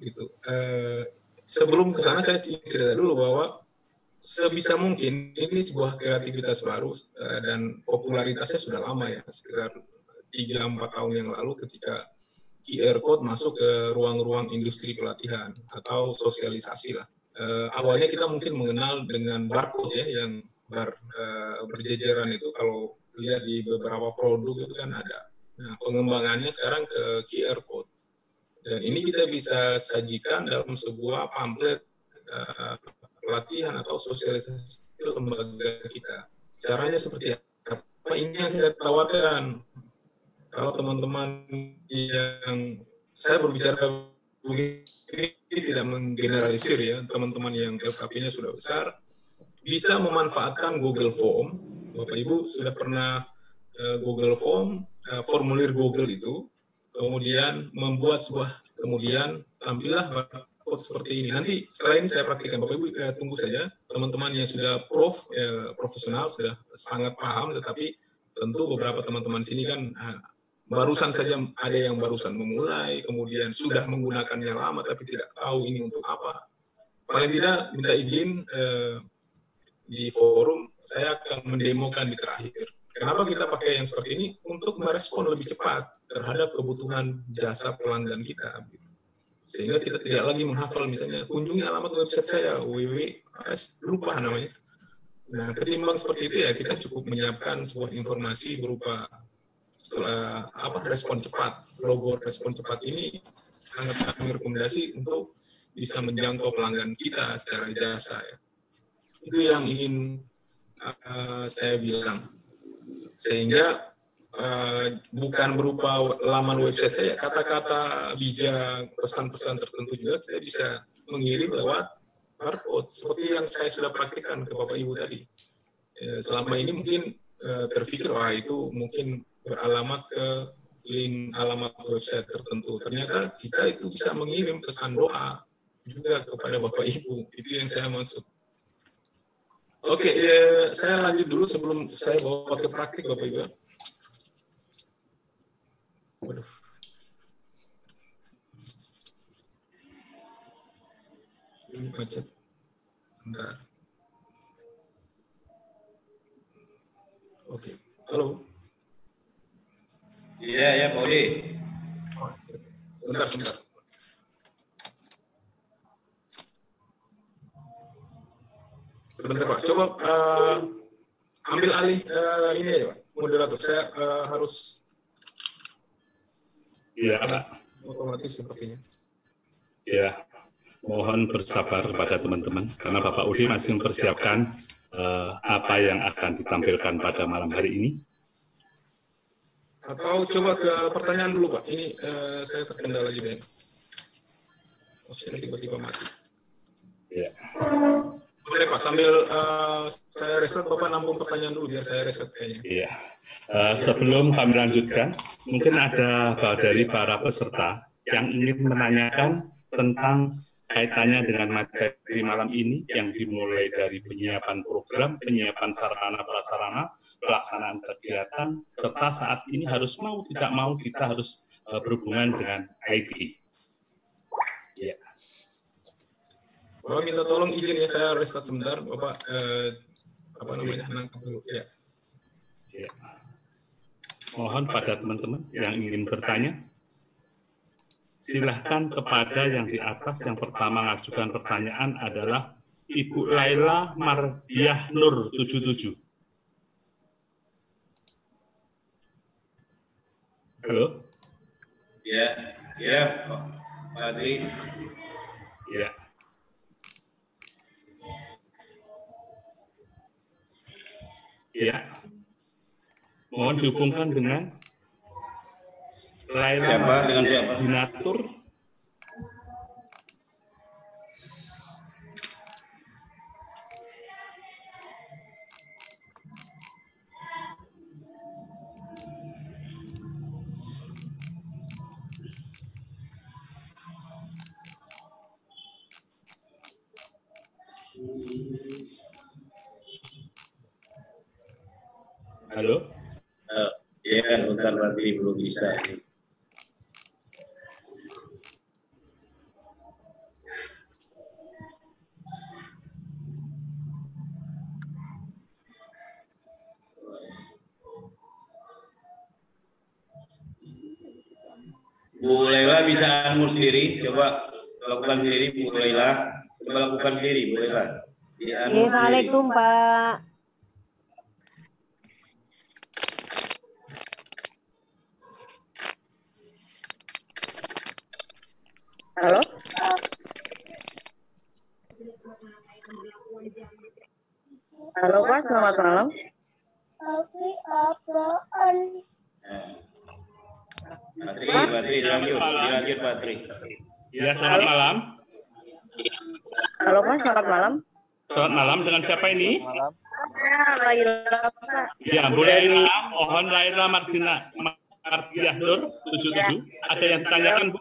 Gitu. Sebelum ke sana saya cerita dulu bahwa sebisa mungkin ini sebuah kreativitas baru dan popularitasnya sudah lama ya, sekitar 3-4 tahun yang lalu ketika QR code masuk ke ruang-ruang industri pelatihan atau sosialisasi lah. Awalnya kita mungkin mengenal dengan barcode ya, yang berjejeran itu kalau lihat di beberapa produk itu kan ada. Nah, pengembangannya sekarang ke QR code. Dan ini kita bisa sajikan dalam sebuah pamflet pelatihan atau sosialisasi lembaga kita. Caranya seperti apa? Ini yang saya tawarkan. Kalau teman-teman yang saya berbicara begini tidak menggeneralisir ya, teman-teman yang LKP-nya sudah besar bisa memanfaatkan Google Form. Bapak Ibu sudah pernah Google Form, formulir Google itu, kemudian membuat kemudian tampillah barcode seperti ini. Nanti setelah ini saya praktikkan. Bapak Ibu tunggu saja. Teman-teman yang sudah profesional sudah sangat paham, tetapi tentu beberapa teman-teman sini kan barusan saja, ada yang barusan memulai, kemudian sudah menggunakannya lama tapi tidak tahu ini untuk apa. Paling tidak minta izin di forum, saya akan mendemokan di terakhir. Kenapa kita pakai yang seperti ini? Untuk merespon lebih cepat terhadap kebutuhan jasa pelanggan kita. Sehingga kita tidak lagi menghafal, misalnya kunjungi alamat website saya, lupa namanya. Nah, ketimbang seperti itu ya, kita cukup menyiapkan sebuah informasi berupa respon cepat. Logo respon cepat ini sangat kami rekomendasi untuk bisa menjangkau pelanggan kita secara jasa ya. Itu yang ingin saya bilang. Sehingga bukan berupa laman website saya, kata-kata bijak, pesan-pesan tertentu juga kita bisa mengirim lewat barcode, seperti yang saya sudah praktikkan ke Bapak Ibu tadi. Selama ini mungkin terpikir, wah itu mungkin beralamat ke link alamat website tertentu. Ternyata kita itu bisa mengirim pesan doa juga kepada Bapak Ibu. Itu yang saya maksud. Oke, saya lanjut dulu sebelum saya bawa ke praktik Bapak Ibu. Waduh. Ini macet. Sebentar. Oke. Halo. Iya, Pak Udi. Sebentar. Sebentar Pak, coba ambil alih ini ya Pak, moderator. Saya harus. Iya Pak. Otomatis sepertinya. Ya, mohon bersabar kepada teman-teman, karena Bapak Udi masih mempersiapkan apa yang akan ditampilkan pada malam hari ini. Atau coba ke pertanyaan dulu Pak, ini saya terkendala juga ya. Saya tiba-tiba mati. Ya. Boleh Pak, sambil saya reset, Bapak nampung pertanyaan dulu biar saya reset kayaknya. Iya. Sebelum kami lanjutkan, mungkin ada dari para peserta yang ingin menanyakan tentang kaitannya dengan materi malam ini yang dimulai dari penyiapan program, penyiapan sarana-prasarana, pelaksanaan kegiatan, serta saat ini harus mau tidak mau kita harus berhubungan dengan IT. Ya. Bapak minta tolong izin ya, saya restart sebentar, Bapak nangkap dulu ya. Ya. Mohon pada teman-teman yang ingin bertanya, silahkan kepada yang di atas. Yang pertama mengajukan pertanyaan adalah Ibu Laila Mardiah Nur 77. Halo? Ya, Pak Adri. Ya. Ya. Mohon dihubungkan dengan Laila Siapa? Dengan siapa? Dinatur. Halo? Iya, bentar berarti belum bisa. Bu Laila bisa unmute sendiri, coba lakukan sendiri Bu Laila. Coba lakukan sendiri Bu Laila. Assalamualaikum Pak. Halo? Halo Pak, selamat malam. Patri, dilanjut Patri. Ya, selamat malam. Halo Pak, selamat malam. Selamat malam, dengan siapa ini? Laila Pak. Ya, Bu Laila, mohon Laila Mardiah Nur 77. Ada yang ditanyakan, Bu?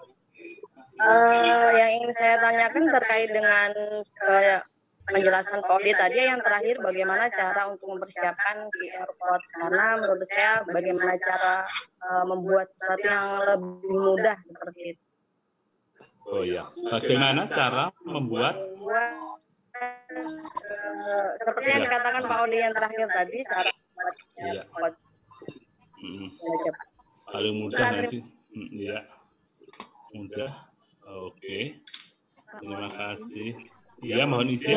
Yang ingin saya tanyakan terkait dengan penjelasan Pak Odi tadi yang terakhir, bagaimana cara untuk mempersiapkan QR code, karena menurut saya bagaimana cara membuat sesuatu yang lebih mudah seperti itu. Oh iya, bagaimana cara membuat seperti yang dikatakan Pak Odi yang terakhir tadi, cara membuat QR code. Paling mudah nanti, ya mudah. Oke, terima kasih. Iya, mohon izin.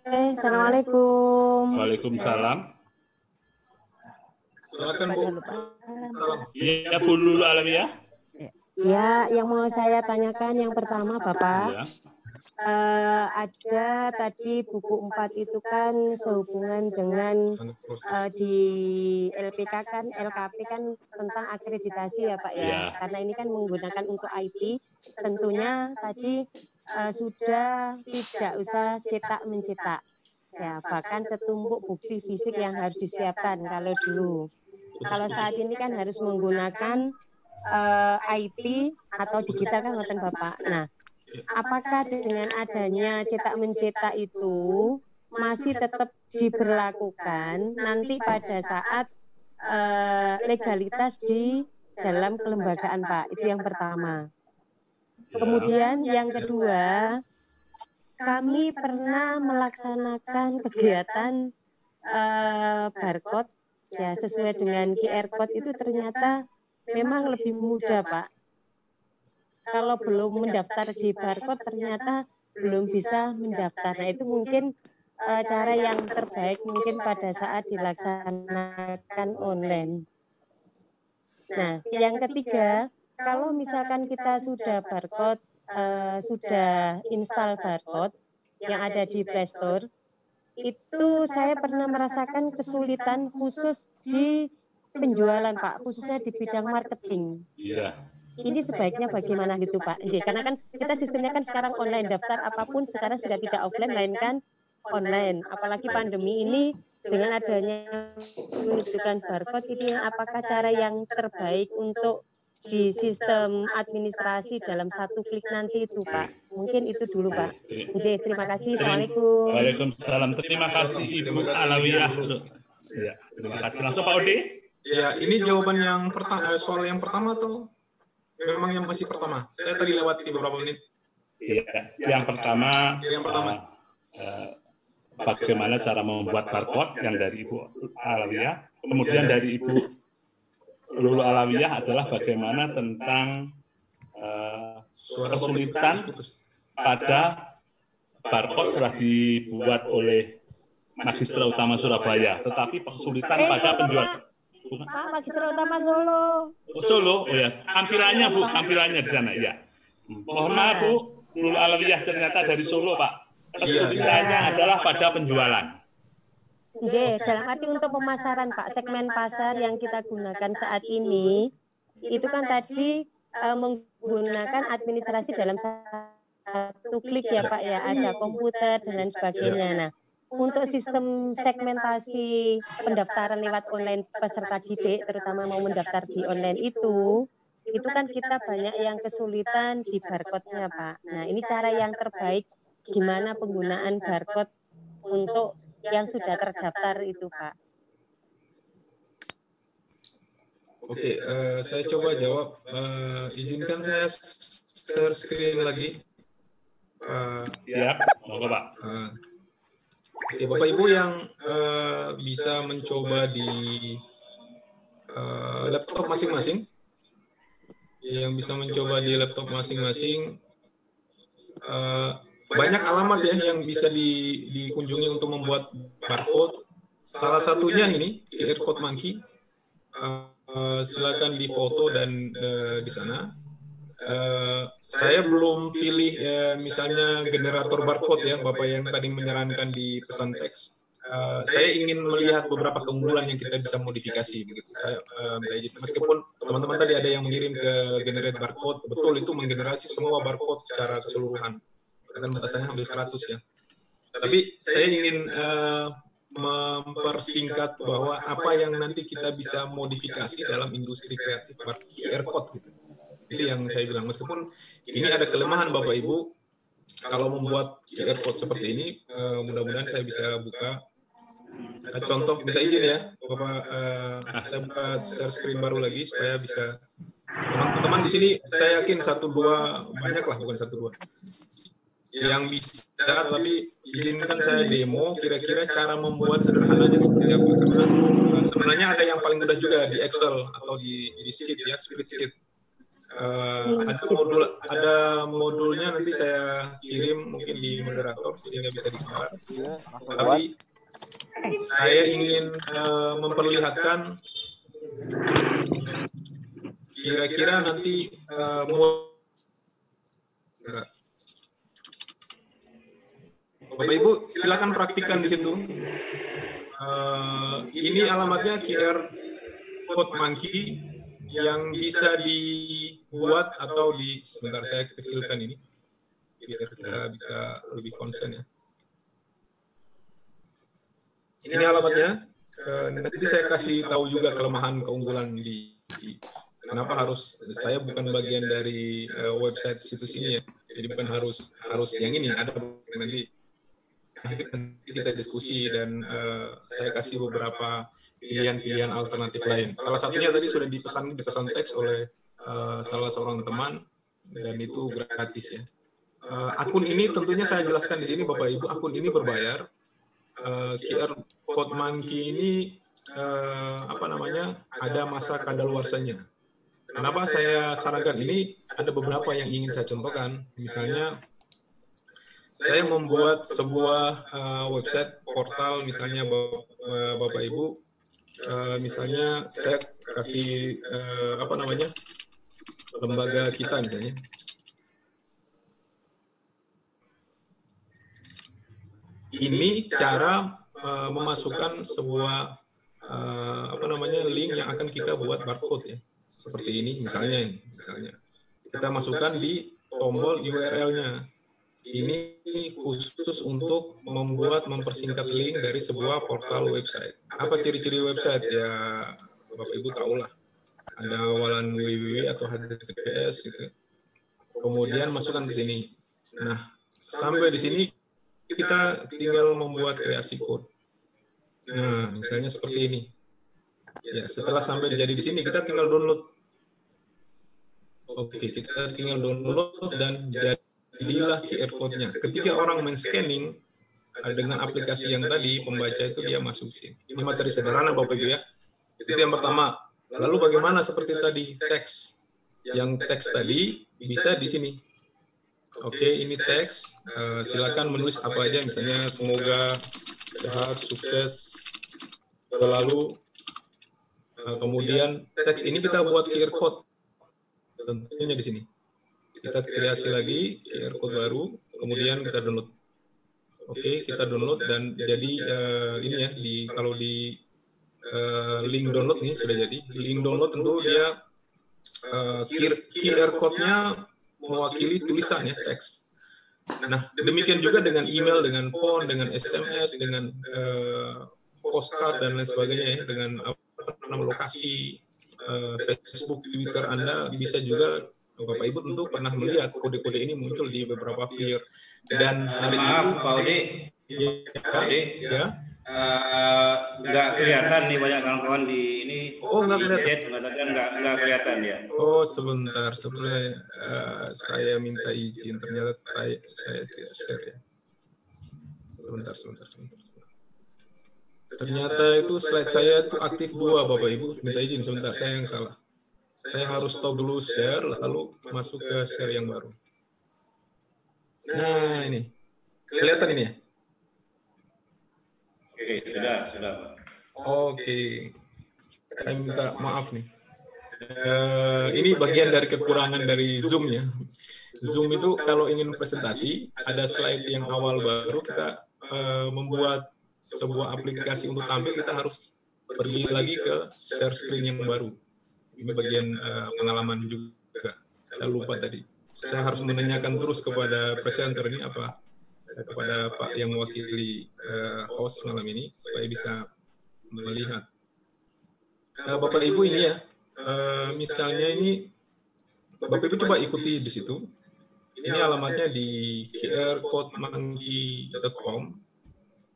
Assalamualaikum. Waalaikumsalam. Silakan Bu. Iya, Bu Lulu Alawiyah. Ya, yang mau saya tanyakan yang pertama Bapak, ada tadi buku 4 itu kan sehubungan dengan di LPK kan, LKP kan tentang akreditasi ya Pak ya, karena ini kan menggunakan untuk IT, tentunya tadi sudah tidak usah cetak mencetak, ya bahkan setumpuk bukti fisik yang harus disiapkan kalau dulu. Kalau saat ini kan harus menggunakan IT atau digital kan ngoten Bapak. Nah, apakah dengan adanya cetak mencetak itu masih tetap diberlakukan nanti pada saat legalitas di dalam kelembagaan Pak? Itu yang pertama. Kemudian yang kedua, kami pernah melaksanakan kegiatan barcode ya sesuai dengan QR code itu ternyata memang lebih mudah Pak. Kalau belum mendaftar di barcode ternyata belum bisa mendaftar. Nah itu mungkin cara yang terbaik mungkin pada saat dilaksanakan online. Nah yang ketiga, kalau misalkan kita sudah barcode, sudah install barcode yang ada di Play Store, itu saya pernah merasakan kesulitan khusus di penjualan Pak, khususnya di bidang marketing. Iya. Ini sebaiknya bagaimana gitu Pak? Karena kan kita sistemnya kan sekarang online, daftar apapun sekarang sudah tidak offline, melainkan online. Apalagi pandemi ini dengan adanya menunjukkan barcode ini, apakah cara yang terbaik untuk di sistem administrasi dalam satu klik nanti itu Pak? Mungkin itu dulu Pak. Terima kasih. Assalamualaikum. Waalaikumsalam. Terima kasih Ibu Alawiyah. Ya, terima kasih. Langsung Pak Odi. Ya, ini jawaban yang pertama, soal yang pertama atau memang yang masih pertama? Saya tadi lewati beberapa menit. Iya, yang pertama. Bagaimana cara membuat barcode yang dari Ibu Alawiyah. Kemudian dari Ibu Lulu Alawiyah adalah bagaimana tentang kesulitan pada barcode telah dibuat oleh Magistra Utama Surabaya, tetapi kesulitan pada penjual. Bukan? Pak, Magister Utama Solo. Oh, Solo, oh ya. Tampilannya Bu, tampilannya di sana, ya. Mohon maaf Bu, Nurul Alawiyah ternyata dari Solo Pak. Kesulitannya adalah pada penjualan. J, dalam arti untuk pemasaran Pak, segmen pasar yang kita gunakan saat ini, itu kan tadi menggunakan administrasi dalam satu klik ya Pak ya, ada komputer dan lain sebagainya. Nah, untuk sistem segmentasi pendaftaran lewat online peserta didik, terutama mau mendaftar di online itu kan kita banyak yang kesulitan di barcode-nya Pak. Nah, ini cara yang terbaik gimana penggunaan barcode untuk yang sudah terdaftar itu Pak. Oke, saya coba jawab. Izinkan saya share screen lagi. Siap, monggo Pak. Oke, Bapak Ibu yang bisa mencoba di laptop masing-masing, banyak alamat ya yang bisa dikunjungi untuk membuat barcode. Salah satunya ini QR Code Monkey. Silakan difoto dan di sana. Saya belum pilih misalnya generator barcode ya, Bapak yang tadi menyarankan di pesan teks. Saya ingin melihat beberapa keunggulan yang kita bisa modifikasi begitu. Saya meskipun teman-teman tadi ada yang mengirim ke generate barcode, betul itu menggenerasi semua barcode secara keseluruhan. Kan batasannya hampir 100 ya. Tapi saya ingin mempersingkat bahwa apa yang nanti kita bisa modifikasi dalam industri kreatif QR code gitu. Itu yang saya bilang, meskipun ini ada kelemahan Bapak Ibu, kalau membuat QR code seperti ini, mudah-mudahan saya bisa buka contoh, minta izin ya Bapak, saya buka share screen baru lagi supaya bisa teman-teman di sini, saya yakin 1-2 banyak lah, bukan 1-2 yang bisa, tapi izinkan saya demo kira-kira cara membuat sederhananya seperti apa, karena sebenarnya ada yang paling mudah juga di Excel atau di sheet ya, spreadsheet. Ada modulnya, nanti saya kirim mungkin di moderator sehingga bisa disebar. Tapi saya ingin memperlihatkan kira-kira nanti Bapak Ibu silakan praktikkan di situ. Ini alamatnya QR Code Monkey yang bisa dibuat atau sebentar saya kecilkan ini biar kita bisa lebih konsen ya. Ini alamatnya. Nanti saya kasih tahu juga kelemahan keunggulan kenapa saya bukan bagian dari website situs ini ya. Jadi bukan harus yang ini, ada nanti kita diskusi dan saya kasih beberapa pilihan-pilihan alternatif lain. Salah satunya tadi sudah dipesan teks oleh salah seorang teman dan itu gratis ya. Akun ini tentunya saya jelaskan di sini Bapak Ibu, akun ini berbayar. QR Code Monkey ini ada masa kadaluarsanya. Kenapa saya sarankan ini? Ada beberapa yang ingin saya contohkan. Misalnya saya membuat sebuah website portal misalnya Bapak Ibu, misalnya saya kasih lembaga kita misalnya. Ini cara memasukkan sebuah link yang akan kita buat barcode ya. Seperti ini misalnya kita masukkan di tombol URL-nya. Ini khusus untuk mempersingkat link dari sebuah portal website. Apa ciri-ciri website? Ya, Bapak Ibu tahulah. Ada awalan www atau https gitu. Kemudian masukkan ke sini. Nah, sampai di sini kita tinggal membuat kreasi code. Nah, misalnya seperti ini. Ya, setelah sampai jadi di sini kita tinggal download. Oke, kita tinggal download dan jadilah QR code-nya. Ketika orang men-scanning dengan aplikasi yang tadi, pembaca itu dia masuk sini. Ini materi sederhana Bapak Ibu ya. Itu yang pertama. Lalu bagaimana seperti tadi teks? Yang teks tadi bisa di sini. Oke, ini teks. Silakan menulis apa aja, misalnya semoga sehat, sukses, selalu. Kemudian teks ini kita buat QR code, tentunya di sini. Kita kreasi lagi QR code baru, kemudian kita download. Oke, kita download dan jadi ini ya, kalau di link download nih sudah jadi. Link download tentu dia QR code-nya mewakili tulisan ya, teks. Nah, demikian juga dengan email, dengan phone, dengan SMS, dengan postcard dan lain sebagainya ya, dengan lokasi Facebook, Twitter Anda bisa juga Bapak Ibu tentu pernah melihat kode-kode ini muncul di beberapa flyer. Dan hari maaf ini, Pak Ode, ya, nggak kelihatan nih banyak kawan-kawan di ini. Oh, nggak kelihatan. Chat mengatakan nggak kelihatan ya. Oh, sebentar, sebenarnya saya minta izin, ternyata saya tidak share ya. Sebentar. Ternyata itu slide saya itu aktif 2, Bapak Ibu. Minta izin sebentar, saya yang salah. Saya harus stop dulu share, lalu masuk ke share yang baru. Nah, ini. Kelihatan ini ya? Oke, sudah Pak. Oke. Saya minta maaf nih. Ini bagian dari kekurangan dari Zoom ya. Zoom itu kalau ingin presentasi, ada slide yang awal baru, kita membuat sebuah aplikasi untuk tampil, kita harus pergi lagi ke share screen yang baru. Ini bagian pengalaman juga. Saya lupa tadi. Saya harus menanyakan terus kepada presenter ini apa, kepada Pak yang mewakili host malam ini, supaya bisa melihat. Bapak Ibu ini ya, misalnya ini, Bapak Ibu coba ikuti di situ. Ini alamatnya di qrcodemonkey.com.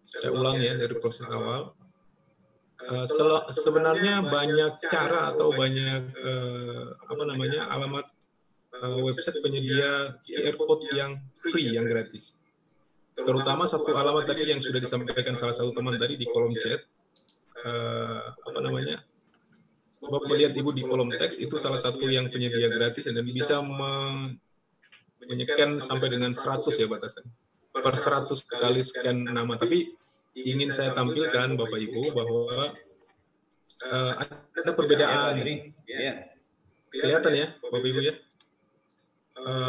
Saya ulang ya dari proses awal. Sebenarnya banyak cara atau banyak alamat website penyedia QR code yang free, yang gratis. Terutama satu alamat tadi yang sudah disampaikan salah satu teman tadi di kolom chat. Coba lihat Ibu di kolom teks, itu salah satu yang penyedia gratis dan bisa menyekan sampai dengan 100 ya batasan. Per 100 kali scan nama. Tapi ingin saya tampilkan Bapak Ibu bahwa ada perbedaan. Kelihatan ya Bapak Ibu ya.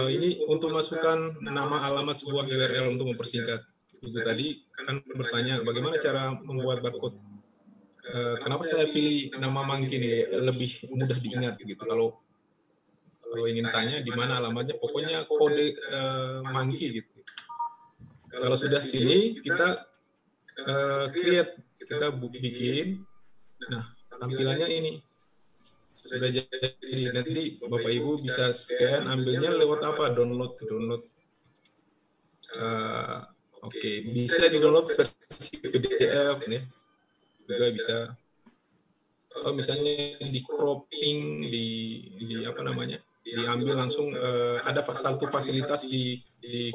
Ini untuk masukkan nama alamat sebuah URL untuk mempersingkat. Itu tadi kan bertanya bagaimana cara membuat barcode. Kenapa saya pilih nama Monkey ini lebih mudah diingat gitu. Kalau ingin tanya di mana alamatnya, pokoknya kode Monkey gitu. Kalau sudah sini kita create, kita bikin. Nah, tampilannya ini sudah jadi. Nanti Bapak Ibu bisa scan, ambilnya lewat apa? Download. Oke, bisa di download versi PDF nih. Juga bisa. Kalau misalnya di cropping, diambil langsung, ada satu fasilitas di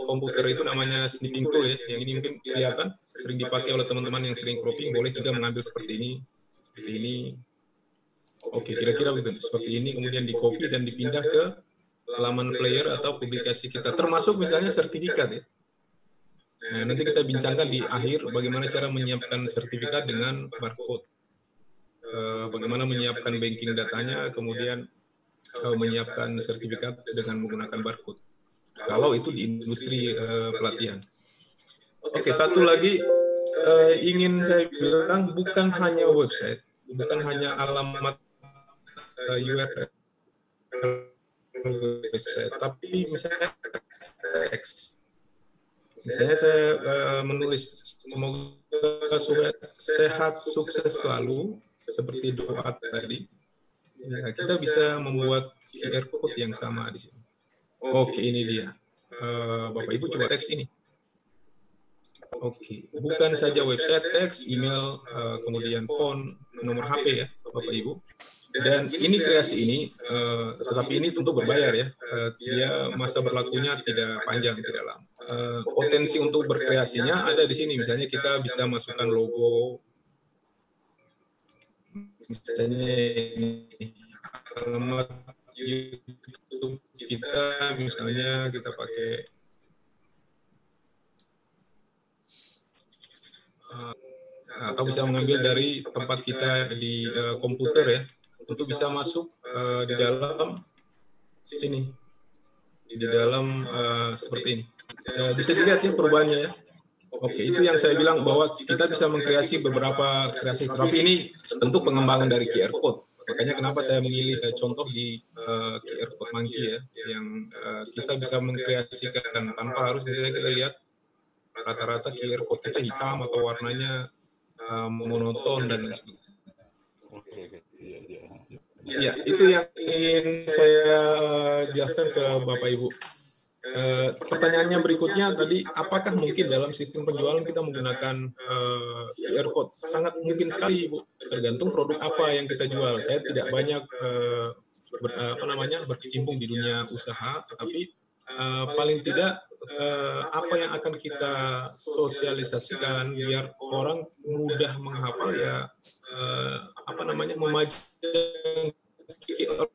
komputer itu namanya snipping tool ya. Yang ini mungkin kelihatan sering dipakai oleh teman-teman yang sering cropping, boleh juga mengambil seperti ini. Oke, kira-kira begitu. Seperti ini, kemudian di copy dan dipindah ke halaman flyer atau publikasi kita. Termasuk misalnya sertifikat ya. Nah, nanti kita bincangkan di akhir bagaimana cara menyiapkan sertifikat dengan barcode. Bagaimana menyiapkan banking datanya, kemudian menyiapkan sertifikat dengan menggunakan barcode. Kalau itu di industri pelatihan. Oke, satu lagi ingin saya bilang, bukan hanya website, bukan hanya alamat URL website, tapi misalnya teks. Misalnya saya menulis, semoga sehat, sukses selalu, seperti doa tadi. Ya, kita bisa membuat QR code yang sama di sini. Oke, ini dia. Bapak Ibu coba teks ini. Oke, bukan saja website, teks, email, kemudian phone, nomor HP ya, Bapak Ibu. Dan ini kreasi ini, tetapi ini tentu berbayar ya. Dia masa berlakunya tidak panjang, tidak lama. Potensi untuk berkreasinya ada di sini. Misalnya kita bisa masukkan logo. Misalnya ini, alamat YouTube kita, misalnya kita pakai atau bisa mengambil dari tempat kita di komputer ya, untuk bisa masuk di dalam sini, di dalam seperti ini. Bisa dilihat ya perubahannya ya. Oke, itu yang saya bilang bahwa kita bisa mengkreasi beberapa kreasi, tapi ini tentu pengembangan dari QR Code. Makanya kenapa saya memilih contoh di QR Code Monkey ya, yang kita bisa mengkreasikan tanpa harus misalnya kita lihat rata-rata QR Code kita hitam atau warnanya monoton dan lain sebagainya. Ya, itu yang ingin saya jelaskan ke Bapak Ibu. Pertanyaannya berikutnya tadi, apakah mungkin dalam sistem penjualan kita menggunakan QR Code? Sangat mungkin sekali, Bu. Tergantung produk apa yang kita jual. Saya tidak banyak berkecimpung di dunia usaha, tetapi paling tidak apa yang akan kita sosialisasikan biar orang mudah menghafal ya, memajang QR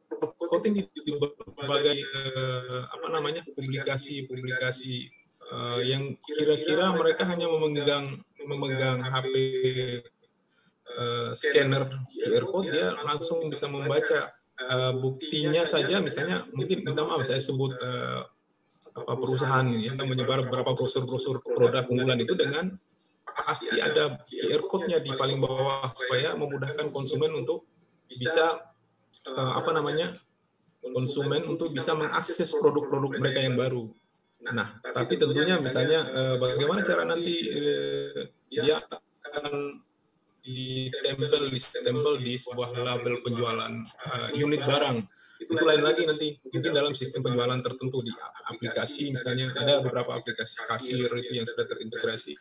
Code ini di berbagai publikasi yang kira-kira mereka hanya memegang HP scanner QR Code, dia langsung bisa membaca. Buktinya saja misalnya, mungkin minta maaf saya sebut perusahaan yang menyebar beberapa brosur produk unggulan itu dengan pasti ada QR Code-nya di paling bawah supaya memudahkan konsumen untuk bisa konsumen untuk bisa mengakses produk-produk mereka yang baru. Nah, tapi tentunya misalnya bagaimana cara nanti dia akan ditempel di sebuah label penjualan unit barang. Itu lain lagi nanti, mungkin dalam sistem penjualan tertentu di aplikasi misalnya, ada beberapa aplikasi kasir itu yang sudah terintegrasi.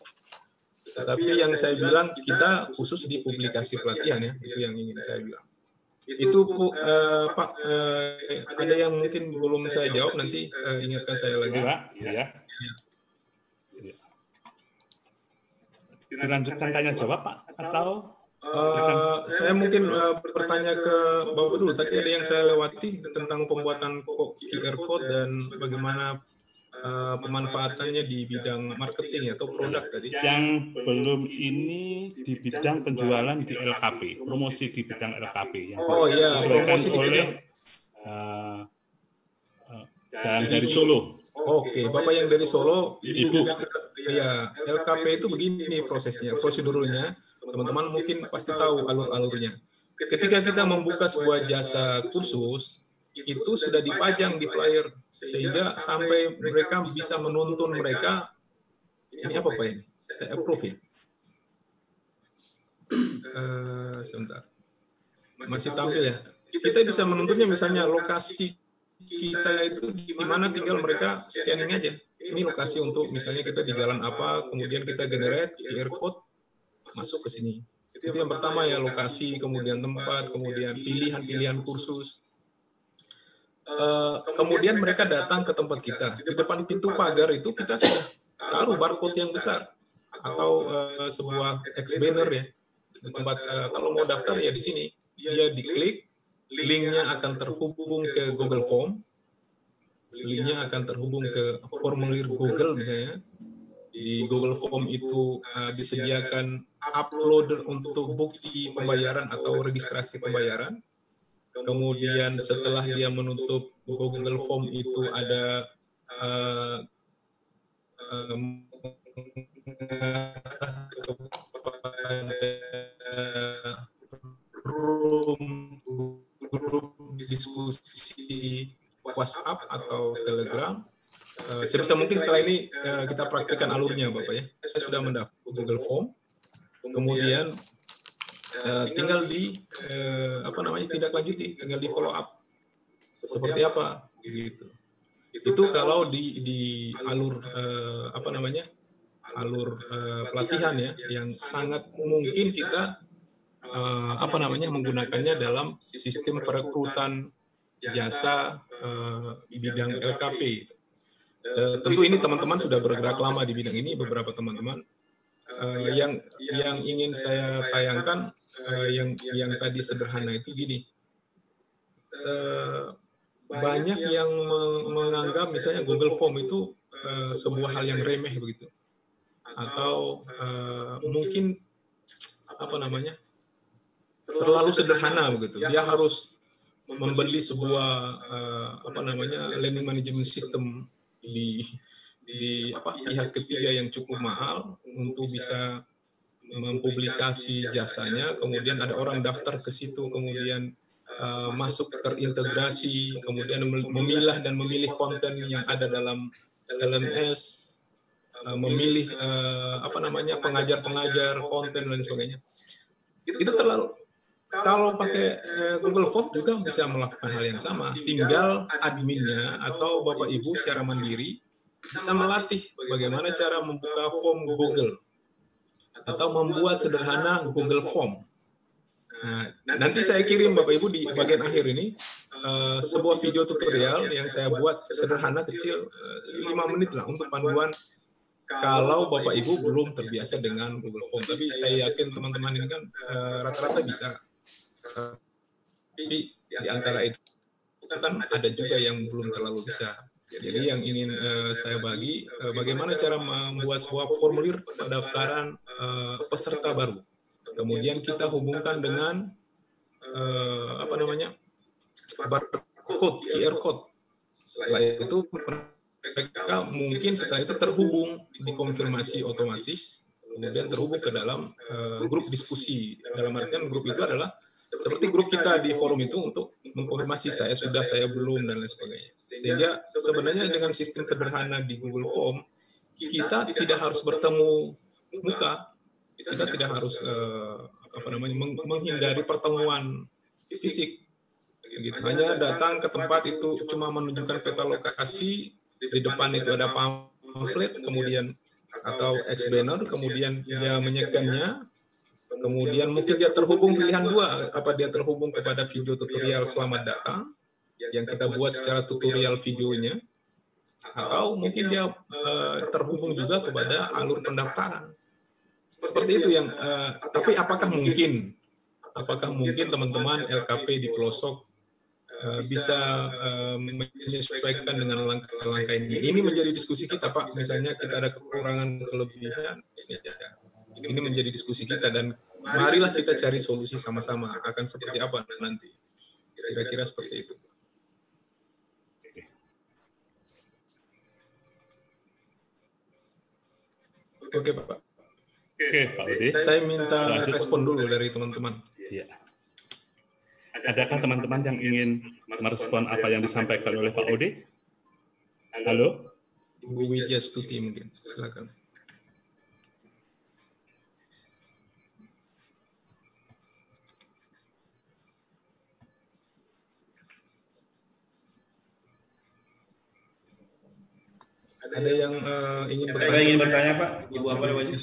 Tetapi yang saya bilang, kita khusus di publikasi pelatihan ya, itu yang ingin saya bilang. Itu Pak, ada yang mungkin belum saya jawab, nanti ingatkan saya lagi. Pak, ya. Dilanjutkan tanya jawab Pak, atau saya mungkin bertanya ke Bapak dulu. Tadi ada yang saya lewati tentang pembuatan QR Code dan bagaimana pemanfaatannya di bidang marketing atau produk tadi. Yang belum ini di bidang penjualan di LKP, promosi di bidang LKP. Yang promosi di bidang. Dan dari Solo. Oke, Bapak yang dari Solo. Ibu. Ya, LKP itu begini prosesnya, prosedurnya. Teman-teman mungkin pasti tahu alur-alurnya. Ketika kita membuka sebuah jasa kursus, itu sudah dipajang di flyer sehingga sampai mereka bisa menuntun mereka. Ini apa Pak ini? Saya approve ya. Sebentar. Masih tampil ya. Kita bisa menuntunnya misalnya lokasi kita itu di mana, tinggal mereka scanning aja. Ini lokasi untuk misalnya kita di jalan apa, kemudian kita generate QR code masuk ke sini. Itu yang pertama ya, lokasi, kemudian tempat, kemudian pilihan-pilihan kursus. Kemudian mereka datang ke tempat kita. Di depan pintu pagar itu kita sudah taruh barcode yang besar atau sebuah text banner ya. Di tempat kalau mau daftar ya di sini. Dia diklik, linknya akan terhubung ke Google Form. Linknya akan terhubung ke formulir Google misalnya. Di Google Form itu disediakan uploader untuk bukti pembayaran atau registrasi pembayaran. Kemudian setelah dia menutup Google Form itu ada grup diskusi WhatsApp atau Telegram. Sebisa mungkin setelah ini kita praktikkan alurnya Bapak ya. Saya sudah mendaftar Google Form. Kemudian tinggal di tindak lanjuti, tinggal di follow up seperti apa gitu. Itu kalau di alur alur pelatihan ya, yang sangat mungkin kita menggunakannya dalam sistem perekrutan jasa bidang LKP. Tentu ini teman-teman sudah bergerak lama di bidang ini, beberapa teman-teman. Yang ingin saya tayangkan yang tadi sederhana itu gini, banyak yang menganggap misalnya Google Form itu sebuah hal yang remeh begitu, atau mungkin terlalu sederhana begitu. Dia harus membeli sebuah learning management system di pihak ketiga yang cukup mahal untuk bisa mempublikasi jasanya, kemudian ada orang daftar ke situ, kemudian masuk terintegrasi, kemudian memilah dan memilih konten yang ada dalam LMS, memilih pengajar-pengajar konten dan sebagainya. Itu terlalu. Kalau pakai Google Form juga bisa melakukan hal yang sama, tinggal adminnya atau Bapak Ibu secara mandiri bisa melatih bagaimana cara membuka form Google atau membuat sederhana Google Form. Nah, nanti saya kirim Bapak Ibu di bagian akhir ini sebuah video tutorial yang saya buat sederhana kecil 5 menit lah untuk panduan kalau Bapak Ibu belum terbiasa dengan Google Form. Tapi saya yakin teman-teman ini kan rata-rata bisa. Tapi di antara itu kan ada juga yang belum terlalu bisa. Jadi yang ingin saya bagi bagaimana cara membuat sebuah formulir pendaftaran peserta baru. Kemudian kita hubungkan dengan barcode, QR code. Setelah itu mereka mungkin setelah itu terhubung, dikonfirmasi otomatis, kemudian terhubung ke dalam grup diskusi. Dalam artian grup itu adalah seperti grup kita di forum itu untuk mengkonfirmasi saya sudah, saya belum, dan lain sebagainya. Sehingga sebenarnya dengan sistem sederhana di Google Form, kita tidak harus bertemu muka, kita tidak harus menghindari pertemuan fisik. Gitu. Hanya datang ke tempat itu cuma menunjukkan peta lokasi, di depan itu ada pamflet, kemudian atau X-banner, kemudian dia menyekannya. Kemudian mungkin dia terhubung pilihan dua, apa dia terhubung kepada video tutorial selamat datang yang kita buat secara tutorial videonya, atau mungkin dia terhubung juga kepada alur pendaftaran. Seperti itu yang. Tapi apakah mungkin teman-teman LKP di pelosok bisa menyesuaikan dengan langkah-langkah ini? Ini menjadi diskusi kita, Pak. Misalnya kita ada kekurangan, kelebihan. Ini menjadi diskusi kita, dan marilah kita cari solusi sama-sama. Akan seperti apa nanti? Kira-kira seperti itu. Oke, Pak. Oke, Pak Ode. Saya minta respon dulu dari teman-teman. Iya. Adakah teman-teman yang ingin merespon apa yang disampaikan oleh Pak Ode? Halo? Bu Widya Stuti mungkin. Silakan. Ada yang ingin bertanya? Saya ingin bertanya, Pak. Ibu apa namanya?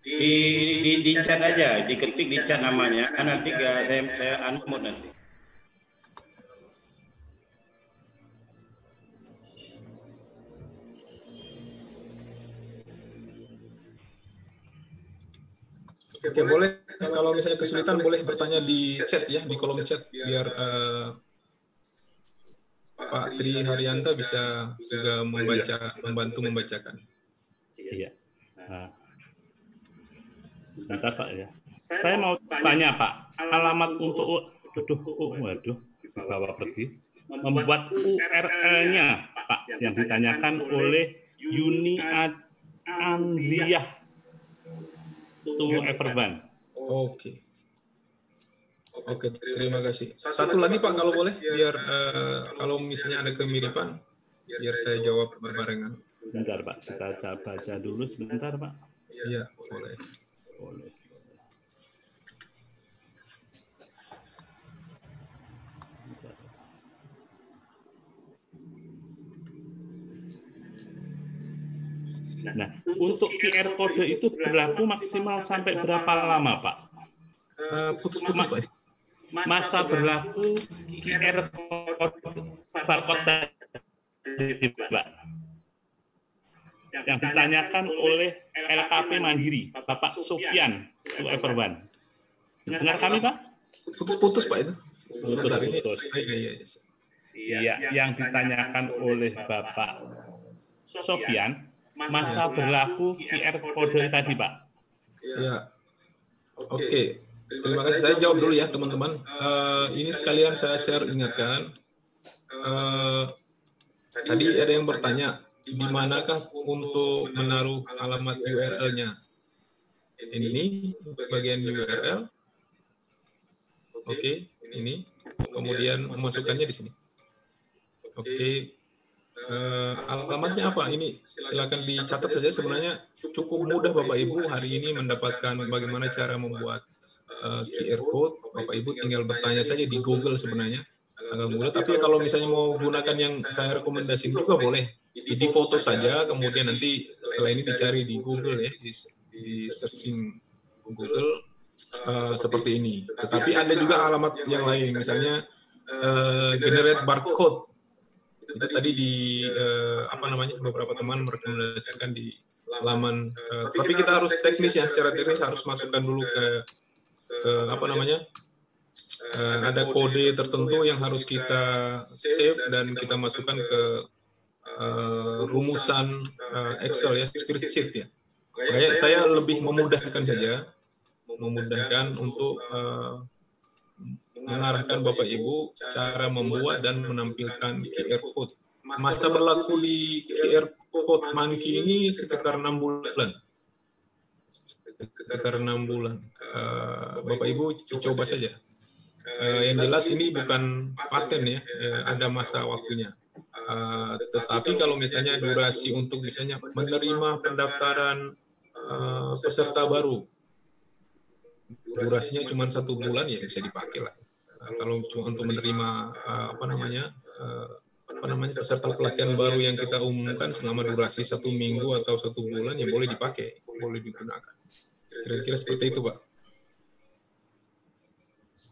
Di chat aja, diketik di chat namanya. Kan nanti saya unmute nanti. Oke, boleh. Kalau misalnya kesulitan boleh bertanya di chat ya, di kolom chat, biar Pak Tri Haryanto bisa juga membantu membacakan. Iya. Sebentar Pak ya. Saya mau tanya Pak, alamat untuk waduh, dibawa pergi. Membuat URL-nya Pak yang ditanyakan oleh Yuni Andliah to Everban. Oke. Oke, terima kasih. Satu lagi Pak kalau boleh, biar kalau misalnya ada kemiripan, biar saya jawab berbarengan. Sebentar Pak, kita baca dulu sebentar Pak. Iya, boleh. Boleh. Nah, untuk QR kode itu berlaku maksimal sampai berapa lama, Pak? Putus-putus, Pak. Masa berlaku QR code barcode tadi, Pak. Yang ditanyakan oleh LKP Mandiri, Bapak Sofian to Everban. Dengar kami, Pak? Putus-putus, Pak itu. Putus-putus. Iya, yang ditanyakan oleh Bapak Sofian, masa berlaku QR kode tadi, Pak. Ya, oke. Terima kasih. Saya jawab dulu ya, teman-teman. Ini sekalian saya share ingatkan. Tadi ada yang bertanya, di manakah untuk menaruh alamat URL-nya? Ini bagian URL. Oke, ini. Kemudian memasukkannya di sini. Oke. Alamatnya apa? Ini silakan dicatat saja. Sebenarnya cukup mudah Bapak Ibu hari ini mendapatkan bagaimana cara membuat QR code. Bapak Ibu tinggal bertanya saja di Google sebenarnya. Sangat mudah. Tapi kalau misalnya mau gunakan yang saya rekomendasikan juga boleh. Di foto saja, kemudian nanti setelah ini dicari di Google ya, di searching Google seperti ini. Tetapi ada juga alamat yang lain, misalnya generate barcode. Itu tadi di beberapa teman merekomendasikan di laman. Tapi kita harus teknis ya, secara teknis harus masukkan dulu ke ada kode tertentu yang harus kita save dan kita masukkan ke rumusan Excel ya, spreadsheet ya. Makanya saya lebih memudahkan saja, memudahkan untuk mengarahkan Bapak Ibu cara membuat dan menampilkan QR code. Masa berlaku di QR code Monkey ini sekitar 6 bulan. Sekitar 6 bulan. Bapak Ibu coba saja. Yang jelas ini bukan paten ya, ada masa waktunya. Tetapi kalau misalnya durasi untuk misalnya menerima pendaftaran peserta baru, durasinya cuma 1 bulan ya bisa dipakai lah. Kalau cuma untuk menerima peserta pelatihan baru yang kita umumkan selama durasi 1 minggu atau 1 bulan ya boleh dipakai, boleh digunakan. Kira-kira seperti itu, Pak.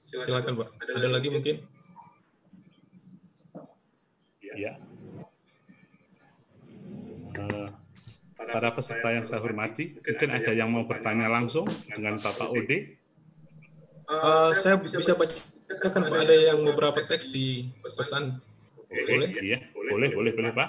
Silakan, Pak. Ada lagi mungkin? Ya. Para peserta yang saya hormati, mungkin ada yang mau bertanya langsung dengan Bapak Ode? Saya bisa bacakan, Pak. Ada yang beberapa teks di pesan. Boleh? Iya, boleh Pak.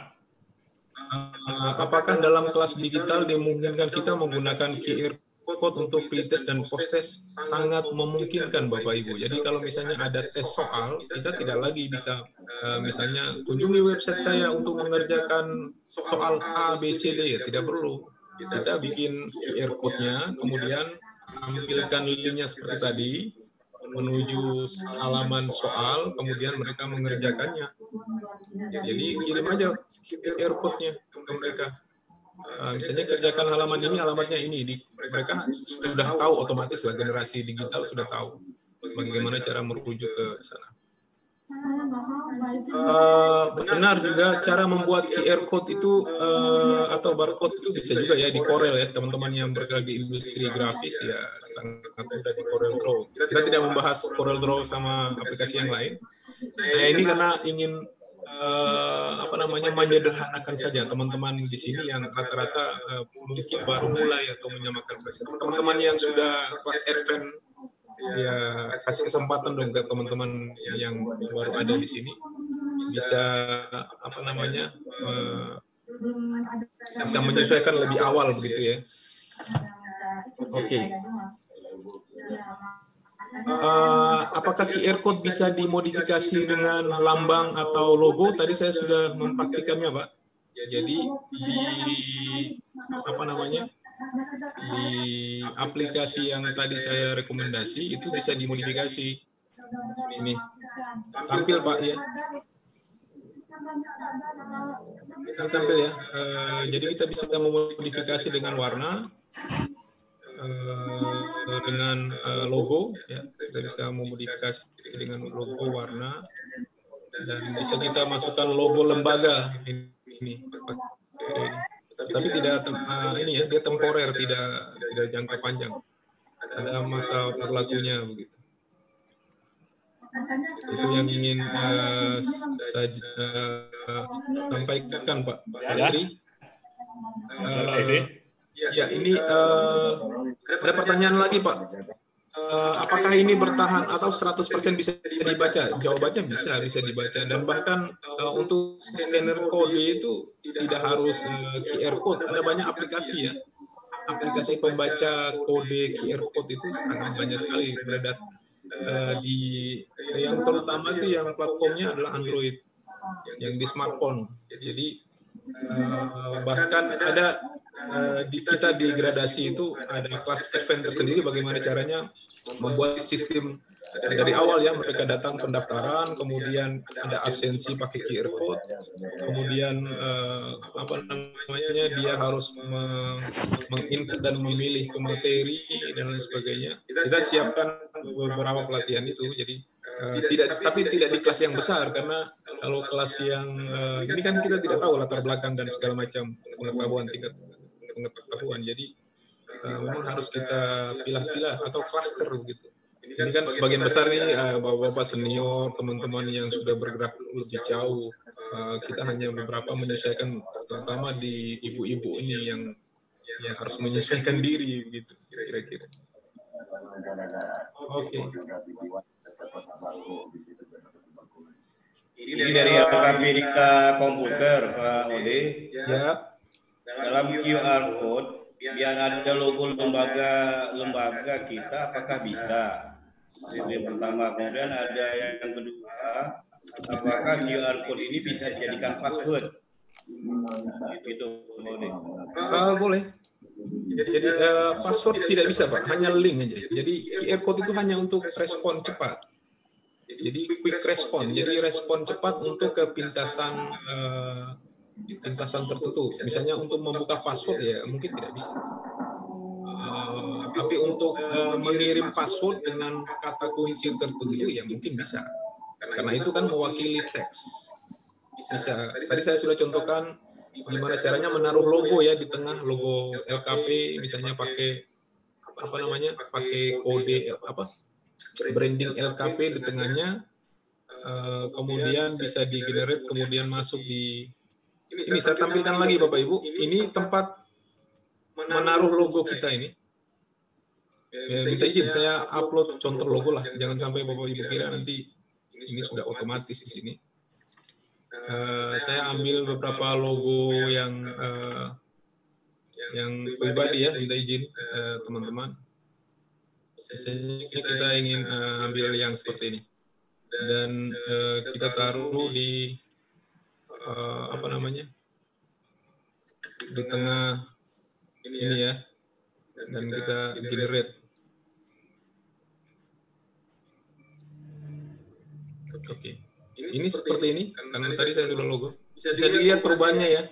Apakah dalam kelas digital dimungkinkan kita menggunakan QR code untuk pretest dan post-test? Sangat memungkinkan Bapak Ibu. Jadi kalau misalnya ada tes soal, kita tidak lagi bisa misalnya kunjungi website saya untuk mengerjakan soal A, B, C, D. Ya, tidak perlu. Kita bikin QR code-nya, kemudian tampilkan linknya seperti tadi, menuju halaman soal, kemudian mereka mengerjakannya. Jadi kirim aja QR code-nya ke mereka. Misalnya kerjakan halaman ini, alamatnya ini. Mereka sudah tahu otomatis lah, generasi digital sudah tahu bagaimana cara merujuk ke sana. Benar juga cara membuat QR code itu atau barcode itu bisa juga ya di Corel ya, teman-teman yang bergerak di industri grafis ya sangat mudah di Corel Draw. Kita tidak membahas Corel Draw sama aplikasi yang lain. Saya ini karena ingin menyederhanakan saja teman-teman di sini yang rata-rata mungkin baru mulai atau menyamakan. Teman-teman yang sudah kelas advance ya kasih kesempatan dong ke teman-teman yang baru ada di sini bisa bisa menyesuaikan lebih awal begitu ya. Oke. Apakah QR code bisa dimodifikasi dengan lambang atau logo? Tadi saya sudah mempraktikannya, Pak. Jadi di aplikasi yang tadi saya rekomendasi itu bisa dimodifikasi. Ini tampil, Pak ya. Ini tampil ya. Jadi kita bisa memodifikasi dengan warna. Dengan logo ya, kita bisa memodifikasi dengan logo, warna, dan bisa kita masukkan logo lembaga ini. Tapi tidak ini ya, dia temporer, tidak jangka panjang, ada masa berlakunya begitu. Itu yang ingin saya sampaikan, Pak Andri. Ya, ini ada pertanyaan lagi, Pak. apakah ini bertahan atau 100% bisa dibaca? Jawabannya bisa dibaca, dan bahkan untuk scanner kode itu tidak harus QR code. Ada banyak aplikasi ya, aplikasi pembaca kode QR code itu sangat banyak sekali beredar di yang terutama itu yang platformnya adalah Android yang di smartphone. Jadi bahkan ada kita di gradasi itu ada kelas advance tersendiri bagaimana caranya membuat sistem dari awal ya, mereka datang pendaftaran, kemudian ada absensi pakai QR code, kemudian apa namanya, dia harus menginput dan memilih ke materi dan lain sebagainya. Kita siapkan beberapa pelatihan itu, jadi tapi tidak di kelas yang besar, karena kalau kelas yang ini kan kita tidak tahu latar belakang dan segala macam pengetahuan, tingkat pengetahuan, jadi memang harus kita pilah-pilah atau klaster begitu. Ini kan sebagian besar nih bapak-bapak senior, teman-teman yang sudah bergerak lebih jauh. Kita hanya beberapa menyesuaikan, terutama di ibu-ibu ini yang harus menyesuaikan diri gitu kira-kira. Oke. Ini dari LKP Dikta Komputer, Pak Ode. Ya. Dalam QR code, biar ada logo lembaga kita, apakah bisa? Itu yang pertama. Kemudian ada yang kedua, apakah QR code ini bisa dijadikan password? Itu boleh. Jadi password tidak bisa Pak, hanya link aja. Jadi QR code itu hanya untuk respon cepat. Jadi quick respon. Jadi respon cepat untuk kepintasan tertentu. Misalnya untuk membuka password ya mungkin tidak bisa. Tapi untuk mengirim password dengan kata kunci tertentu ya mungkin bisa. Karena itu kan mewakili teks. Bisa. Tadi saya sudah contohkan gimana caranya menaruh logo ya di tengah, logo LKP misalnya pakai apa namanya? Pakai kode branding LKP di tengahnya. Kemudian bisa di-generate, kemudian masuk di ini saya tampilkan lagi Bapak Ibu. Ini tempat menaruh logo kita ini. Ya, minta izin saya upload contoh logo lah, jangan sampai Bapak Ibu kira nanti ini sudah otomatis di sini. Saya ambil beberapa logo yang pribadi ya, minta izin teman-teman. Misalnya kita ingin ambil yang seperti ini dan kita taruh di apa namanya, di tengah ini ya, dan kita generate. Oke. Ini seperti ini, karena tadi saya sudah logo. Bisa dilihat perubahannya ya.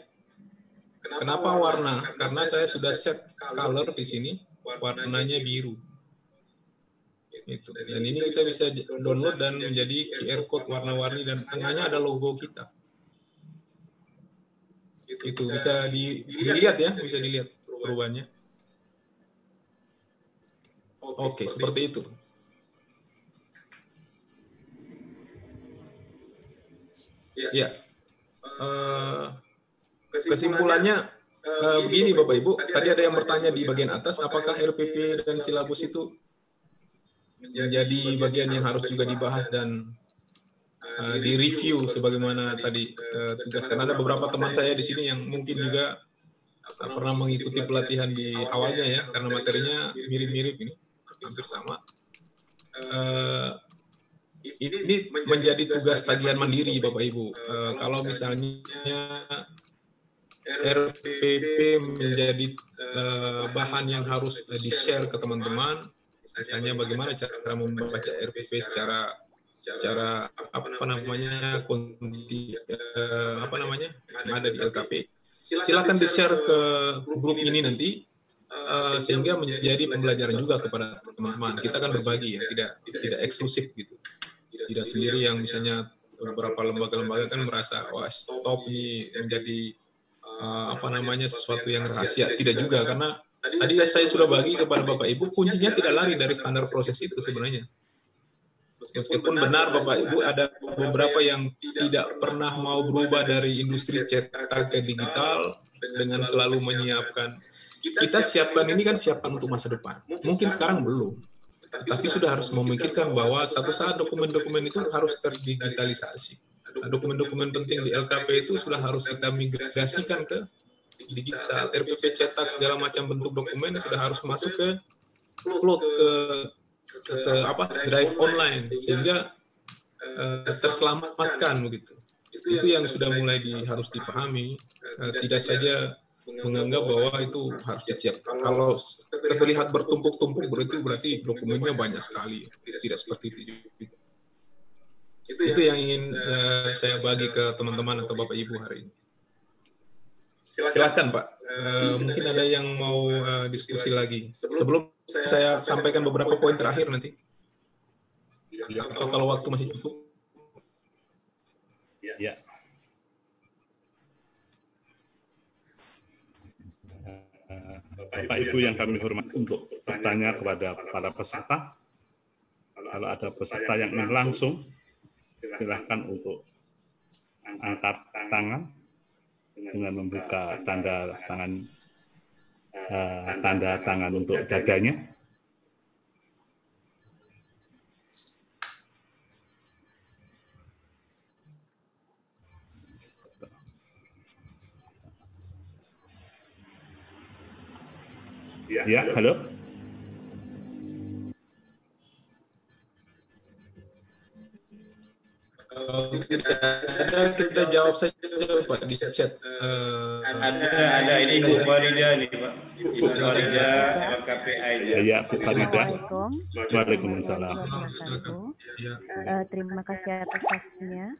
Kenapa warna? Karena saya sudah set color di sini, warnanya biru. Itu. Dan ini kita bisa download dan menjadi QR code warna-warni dan tengahnya ada logo kita. Itu bisa dilihat ya, bisa dilihat perubahannya. Oke, seperti itu. Ya, kesimpulannya begini Bapak Ibu, tadi ada yang bertanya di bagian atas, apakah RPP dan silabus itu menjadi bagian yang harus juga dibahas dan direview sebagaimana tadi tugas. Karena ada beberapa teman saya di sini yang mungkin juga pernah mengikuti pelatihan di awalnya ya, karena materinya mirip-mirip ini, hampir sama. Ini menjadi tugas tagihan mandiri Bapak Ibu. Kalau misalnya RPP menjadi bahan yang harus di-share ke teman-teman, misalnya bagaimana cara membaca RPP secara apa namanya, yang ada di LKP. Silakan di-share ke grup ini nanti, sehingga menjadi pembelajaran juga kepada teman-teman. Kita kan berbagi ya, tidak eksklusif gitu. Tidak sendiri yang misalnya beberapa lembaga-lembaga kan merasa wah stop ini menjadi apa namanya sesuatu yang rahasia. Tidak juga, karena tadi saya sudah bagi kepada Bapak Ibu, kuncinya tidak lari dari standar proses itu sebenarnya. Meskipun benar Bapak Ibu ada beberapa yang tidak pernah mau berubah dari industri cetak ke digital dengan selalu menyiapkan. Kita siapkan ini kan siapkan untuk masa depan. Mungkin sekarang belum. Tapi sudah harus memikirkan bahwa satu saat dokumen-dokumen itu harus terdigitalisasi. Dokumen-dokumen penting di LKP itu sudah harus kita migrasikan ke digital. RPP cetak segala macam bentuk dokumen sudah harus masuk ke cloud, ke drive online, sehingga terselamatkan begitu. Itu yang sudah mulai harus dipahami. Tidak saja menganggap bahwa itu harus disiapkan. Kalau terlihat bertumpuk-tumpuk berarti dokumennya banyak sekali. Tidak seperti itu. Itu yang ingin saya bagi ke teman-teman atau Bapak Ibu hari ini. Silakan Pak. Mungkin ada yang mau diskusi lagi. Sebelum saya sampaikan beberapa poin terakhir nanti. Atau kalau waktu masih cukup. Ya. Bapak Ibu yang kami hormati, untuk bertanya kepada para peserta, kalau ada peserta yang ingin langsung, silahkan untuk angkat tangan dengan membuka tanda tangan untuk dadanya. Ya, halo. Kita jawab saja Pak di chat. Ada ini Bu Farida nih Pak. Ibu Farida LKPI. Ya, Bu Farida. Waalaikumsalam. Terima kasih atas waktunya.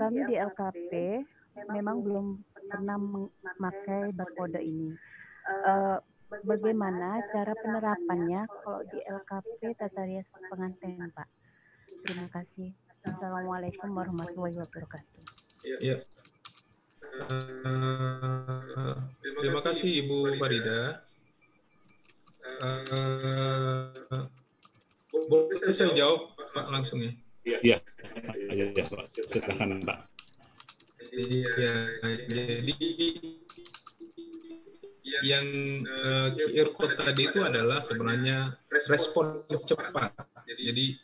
Kami di LKP memang belum pernah memakai barcode ini. Bagaimana cara penerapannya kalau di LKP Tata Rias Pengantin, Pak? Terima kasih. Assalamualaikum warahmatullahi wabarakatuh. Ya. Terima kasih Ibu Farida. Boleh saya jawab Pak langsung ya? Iya, Pak. Silakan Pak. Iya, jadi yang QR code tadi itu adalah sebenarnya respon cepat. Jadi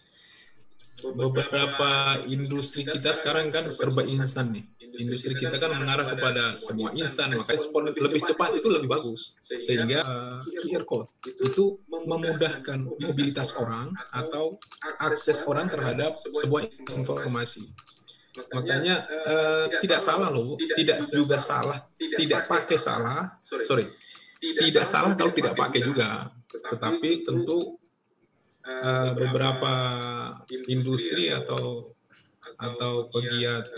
beberapa industri kita sekarang kan serba instan nih. Industri kita kan mengarah kepada semua instan, maka respon lebih cepat itu lebih bagus. Sehingga QR code itu memudahkan mobilitas orang atau akses orang terhadap sebuah informasi. Makanya tidak salah loh, tidak juga salah, tidak pakai salah, tidak salah kalau tidak pakai juga. Tetapi tentu beberapa industri atau pegiat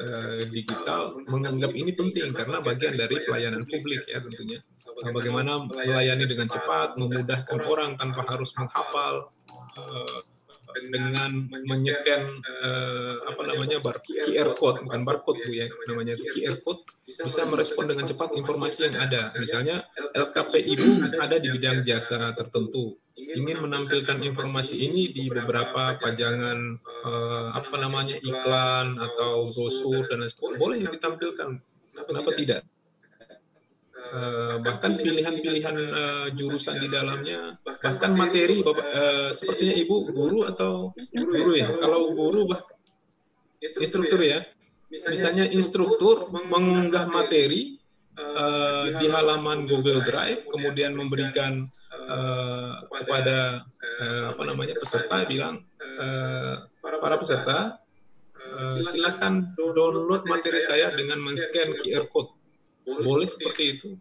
digital menganggap ini penting karena bagian dari pelayanan publik ya tentunya. Bagaimana melayani dengan cepat, memudahkan orang tanpa harus menghafal, dengan menyekan QR code, bukan barcode Bu ya, namanya itu QR code, bisa merespon dengan cepat informasi yang ada. Misalnya LKP Ibu ada di bidang jasa tertentu, ingin menampilkan informasi ini di beberapa pajangan iklan atau brosur dan lain-lain, boleh ditampilkan. Kenapa tidak? Bahkan pilihan-pilihan jurusan di dalamnya, bahkan materi, sepertinya Ibu guru atau guru ya. Kalau guru instruktur ya, misalnya instruktur mengunggah materi di halaman Google Drive, kemudian memberikan kepada peserta, bilang para peserta silakan download materi saya dengan men-scan QR code. Boleh seperti itu.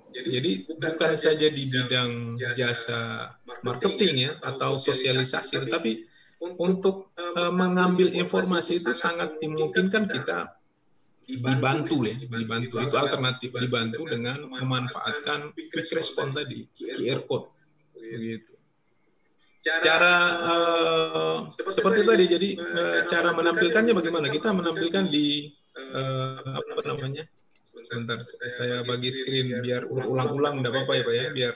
Jadi bukan saja di bidang jasa marketing ya atau sosialisasi, tetapi untuk mengambil informasi itu sangat dimungkinkan kita dibantu itu alternatif, dibantu dengan memanfaatkan quick response tadi, QR code begitu. Cara seperti tadi, jadi cara menampilkannya bagaimana? Kita menampilkan di sebentar, saya bagi screen biar ulang-ulang, enggak apa-apa ya Pak ya, biar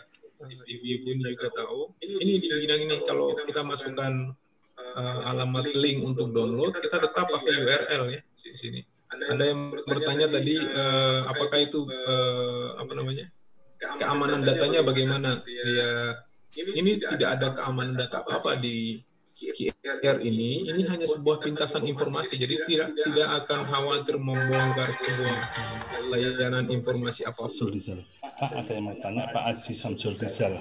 ibu-ibu ini juga tahu. Ini di bidang ini kalau kita masukkan alamat link untuk download, kita tetap pakai URL ya di sini. Ada yang bertanya tadi apakah itu keamanan datanya bagaimana? Dia ini tidak ada keamanan data apa-apa di QR ini hanya sebuah pintasan informasi, jadi tidak akan khawatir membongkar sebuah layanan informasi apapun. Pak, ada yang mau tanya, Pak Haji Samsul Rizal.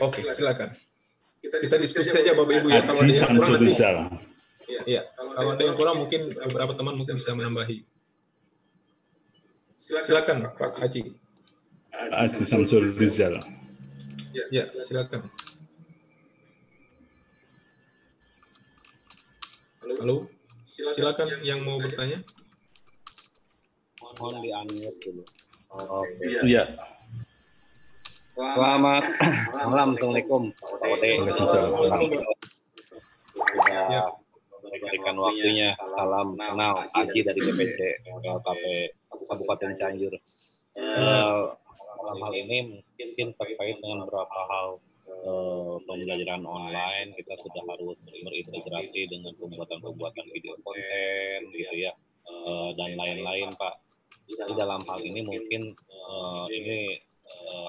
Oke, silakan. Kita diskusi saja Bapak Ibu ya. Kalau Haji ada yang kurang Samsul nanti, Rizal. ya, kalau ada yang kurang mungkin beberapa teman mungkin bisa menambahi. Silakan Pak Haji. Pak Haji Samsul Rizal. Ya, silakan. Halo, silakan yang mau bertanya. Mohon di-unmute dulu. Oke. Iya. Selamat malam, Assalamualaikum Pak Ode. Sudah memberikan waktunya. Salam kenal, Haji dari DPC LKP Kabupaten Cianjur. Dalam hal ini mungkin terkait dengan beberapa hal pembelajaran online, kita sudah harus berintegrasi dengan pembuatan video konten gitu ya, dan lain-lain Pak. Jadi dalam hal ini mungkin ini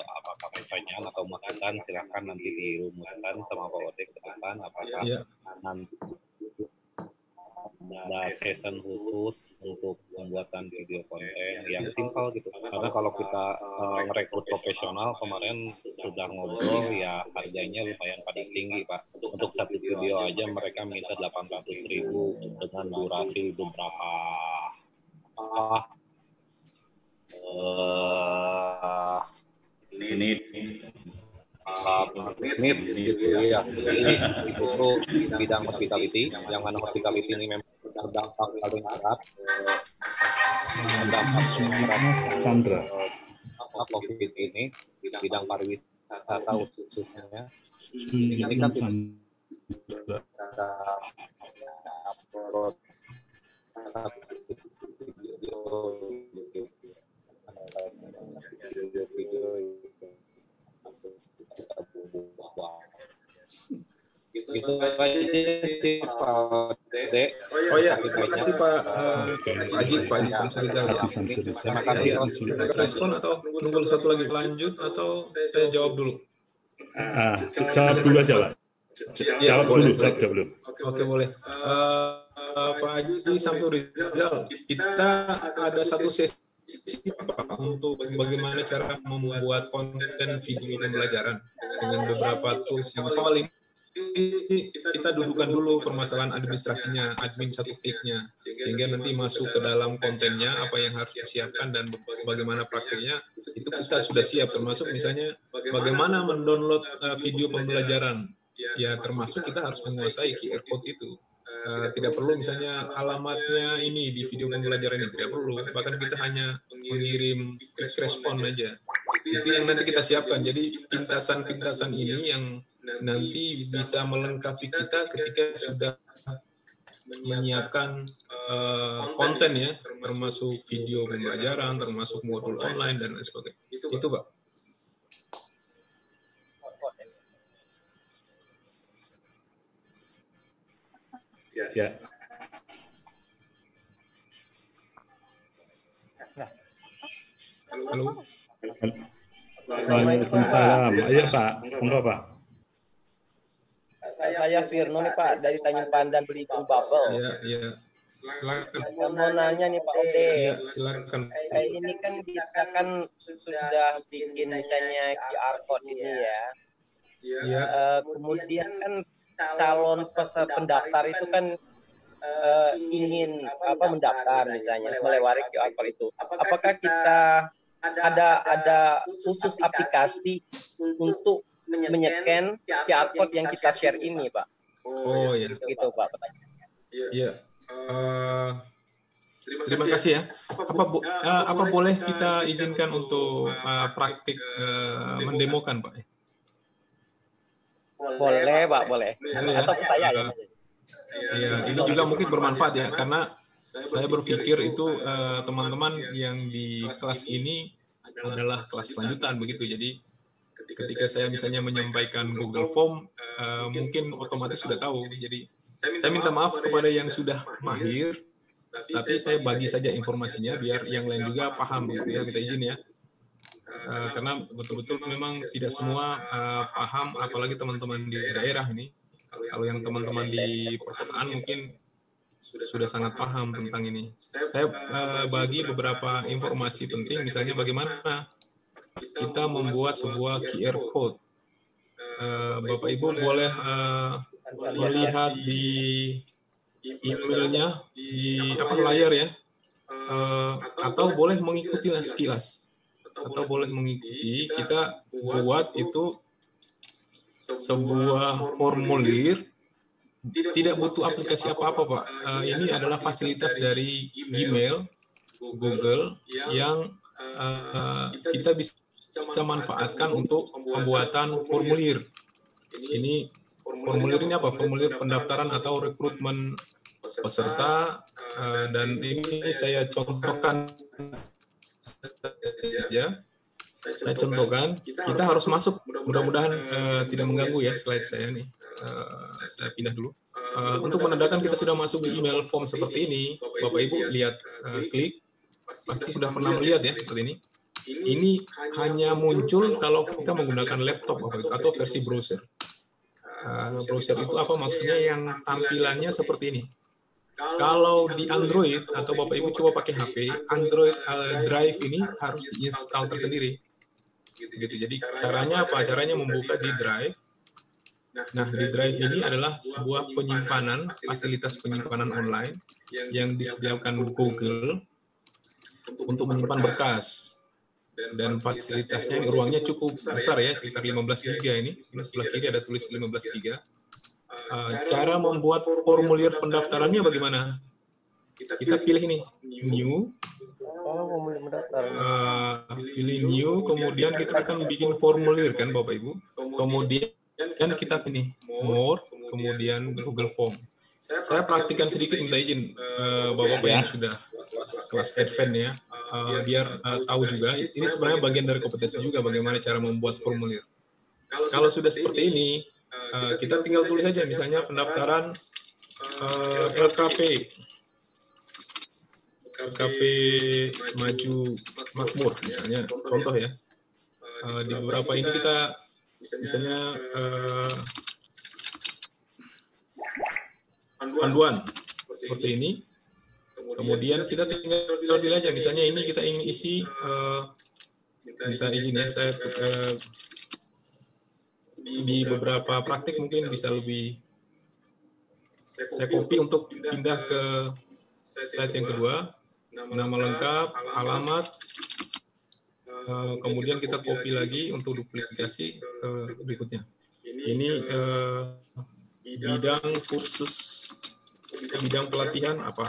apakah pertanyaan atau masukan silakan nanti dirumuskan sama Pak Ode ke depan, apakah nanti ada season khusus untuk pembuatan video konten yang simpel gitu, karena kalau kita merekrut profesional kemarin sudah ngobrol ya, harganya lumayan pada tinggi Pak. Untuk satu video aja mereka minta 800.000 dengan durasi beberapa menit gitu ya. Ini itu bidang hospitality, yang mana hospitality ini memang terdampak paling berat, Chandra. COVID ini, bidang pariwisata khususnya. Ini kan itu saja sih Pak Ode. Oh ya, terima kasih Pak Haji, Pak Samsul Rizal. Terima kasih. Respon atau nunggu satu lagi lanjut atau saya jawab dulu? Jawab dulu aja Pak. Jawab dulu. Oke, boleh. Pak Haji Samsul Rizal, kita ada satu sesi Pak untuk bagaimana cara membuat konten video pembelajaran dengan beberapa tools yang soal ini. Kita dudukan dulu permasalahan administrasinya, admin satu kliknya, sehingga nanti masuk ke dalam kontennya apa yang harus disiapkan dan bagaimana praktiknya itu kita sudah siap, termasuk misalnya bagaimana mendownload video pembelajaran ya, termasuk kita harus menguasai QR code itu. Tidak perlu misalnya alamatnya ini di video pembelajaran ini, tidak perlu, bahkan kita hanya mengirim quick respon aja. Itu yang nanti kita siapkan. Jadi pintasan-pintasan ini yang nanti bisa melengkapi kita ketika sudah menyiapkan konten ya, termasuk video pembelajaran, termasuk modul online dan lain sebagainya. Itu Pak. Ya. Halo. Waalaikumsalam. Ayo Pak, enggak Pak. Saya Swirno nih Pak, dari Tanjung Pandan Belitung Bubble. Iya. Silakan. Saya mau nanya nih Pak Ode. Iya, silakan. Ini kan kita kan sudah bikin misalnya QR code ini ya. Iya. Kemudian kan calon peserta pendaftar itu kan ingin mendaftar misalnya melewati QR code itu. Apakah kita ada khusus aplikasi untuk menyekan QR code yang kita share ini, Pak? Oh ya. Gitu Pak pertanyaannya. Iya. Terima kasih ya. Apa boleh kita izinkan untuk praktik mendemokan, Pak? Boleh, Pak, boleh. Atau ke saya ya. Ya, ini juga mungkin bermanfaat ya, karena saya berpikir itu teman-teman yang di kelas ini adalah kelas lanjutan begitu. Jadi ketika saya misalnya menyampaikan Google Form, mungkin otomatis sudah tahu. Jadi saya minta maaf kepada yang sudah mahir, tapi saya bagi saja informasinya biar yang lain juga paham gitu ya. Kita izin ya. karena betul-betul memang tidak semua paham, apalagi teman-teman di daerah ini. Kalau yang teman-teman di perkotaan mungkin sudah sangat paham tentang ini. Saya bagi beberapa informasi penting, misalnya bagaimana kita membuat sebuah QR code. Bapak Ibu boleh melihat di emailnya di layar ya, atau boleh mengikuti sekilas, atau boleh mengikuti. Kita buat itu sebuah formulir, tidak butuh aplikasi apa-apa, Pak. Ini adalah fasilitas dari Gmail, Google, yang kita bisa manfaatkan untuk pembuatan formulir. Ini formulir ini apa? Formulir pendaftaran atau rekrutmen peserta, dan ini saya contohkan ya. Saya contohkan, kita harus masuk, mudah-mudahan tidak mengganggu ya slide saya nih. Saya pindah dulu. Untuk menandakan kita sudah masuk di email form seperti ini, Bapak Ibu lihat, klik, pasti sudah pernah melihat ya seperti ini. Ini hanya muncul kalau kita menggunakan laptop Bapak Ibu, atau versi browser. Browser itu apa maksudnya? Yang tampilannya seperti ini. Kalau di Android atau Bapak Ibu coba pakai HP, Android Drive ini harus diinstal tersendiri. Gitu. Jadi caranya apa? Caranya membuka di Drive. Nah, di Drive ini adalah sebuah penyimpanan, fasilitas penyimpanan online yang disediakan Google untuk menyimpan berkas. Dan fasilitasnya, ruangnya cukup besar ya, sekitar 15 GB ini. Sebelah kiri ada tulis 15 GB. Cara membuat formulir pendaftarannya bagaimana? Kita pilih ini, new. Pilih new, kemudian kita akan bikin formulir kan Bapak Ibu. Kemudian kita pilih more, kemudian Google Form. Saya praktikkan sedikit, minta izin Bapak-Bapak yang sudah kelas advance ya, biar tahu juga. Ini sebenarnya bagian dari kompetensi juga bagaimana cara membuat formulir. Kalau sudah seperti ini, kita tinggal tulis saja, misalnya pendaftaran LKP Maju Makmur, misalnya, contoh ya. Di beberapa ini kita misalnya panduan seperti ini. Kemudian kita tinggal pilih aja, misalnya ini kita ingin isi, kita ingin ya, saya di beberapa praktik mungkin bisa lebih, saya copy untuk pindah ke slide yang kedua, nama lengkap, alamat, kemudian kita copy lagi untuk duplikasi ke berikutnya. Ini bidang kursus, bidang pelatihan apa?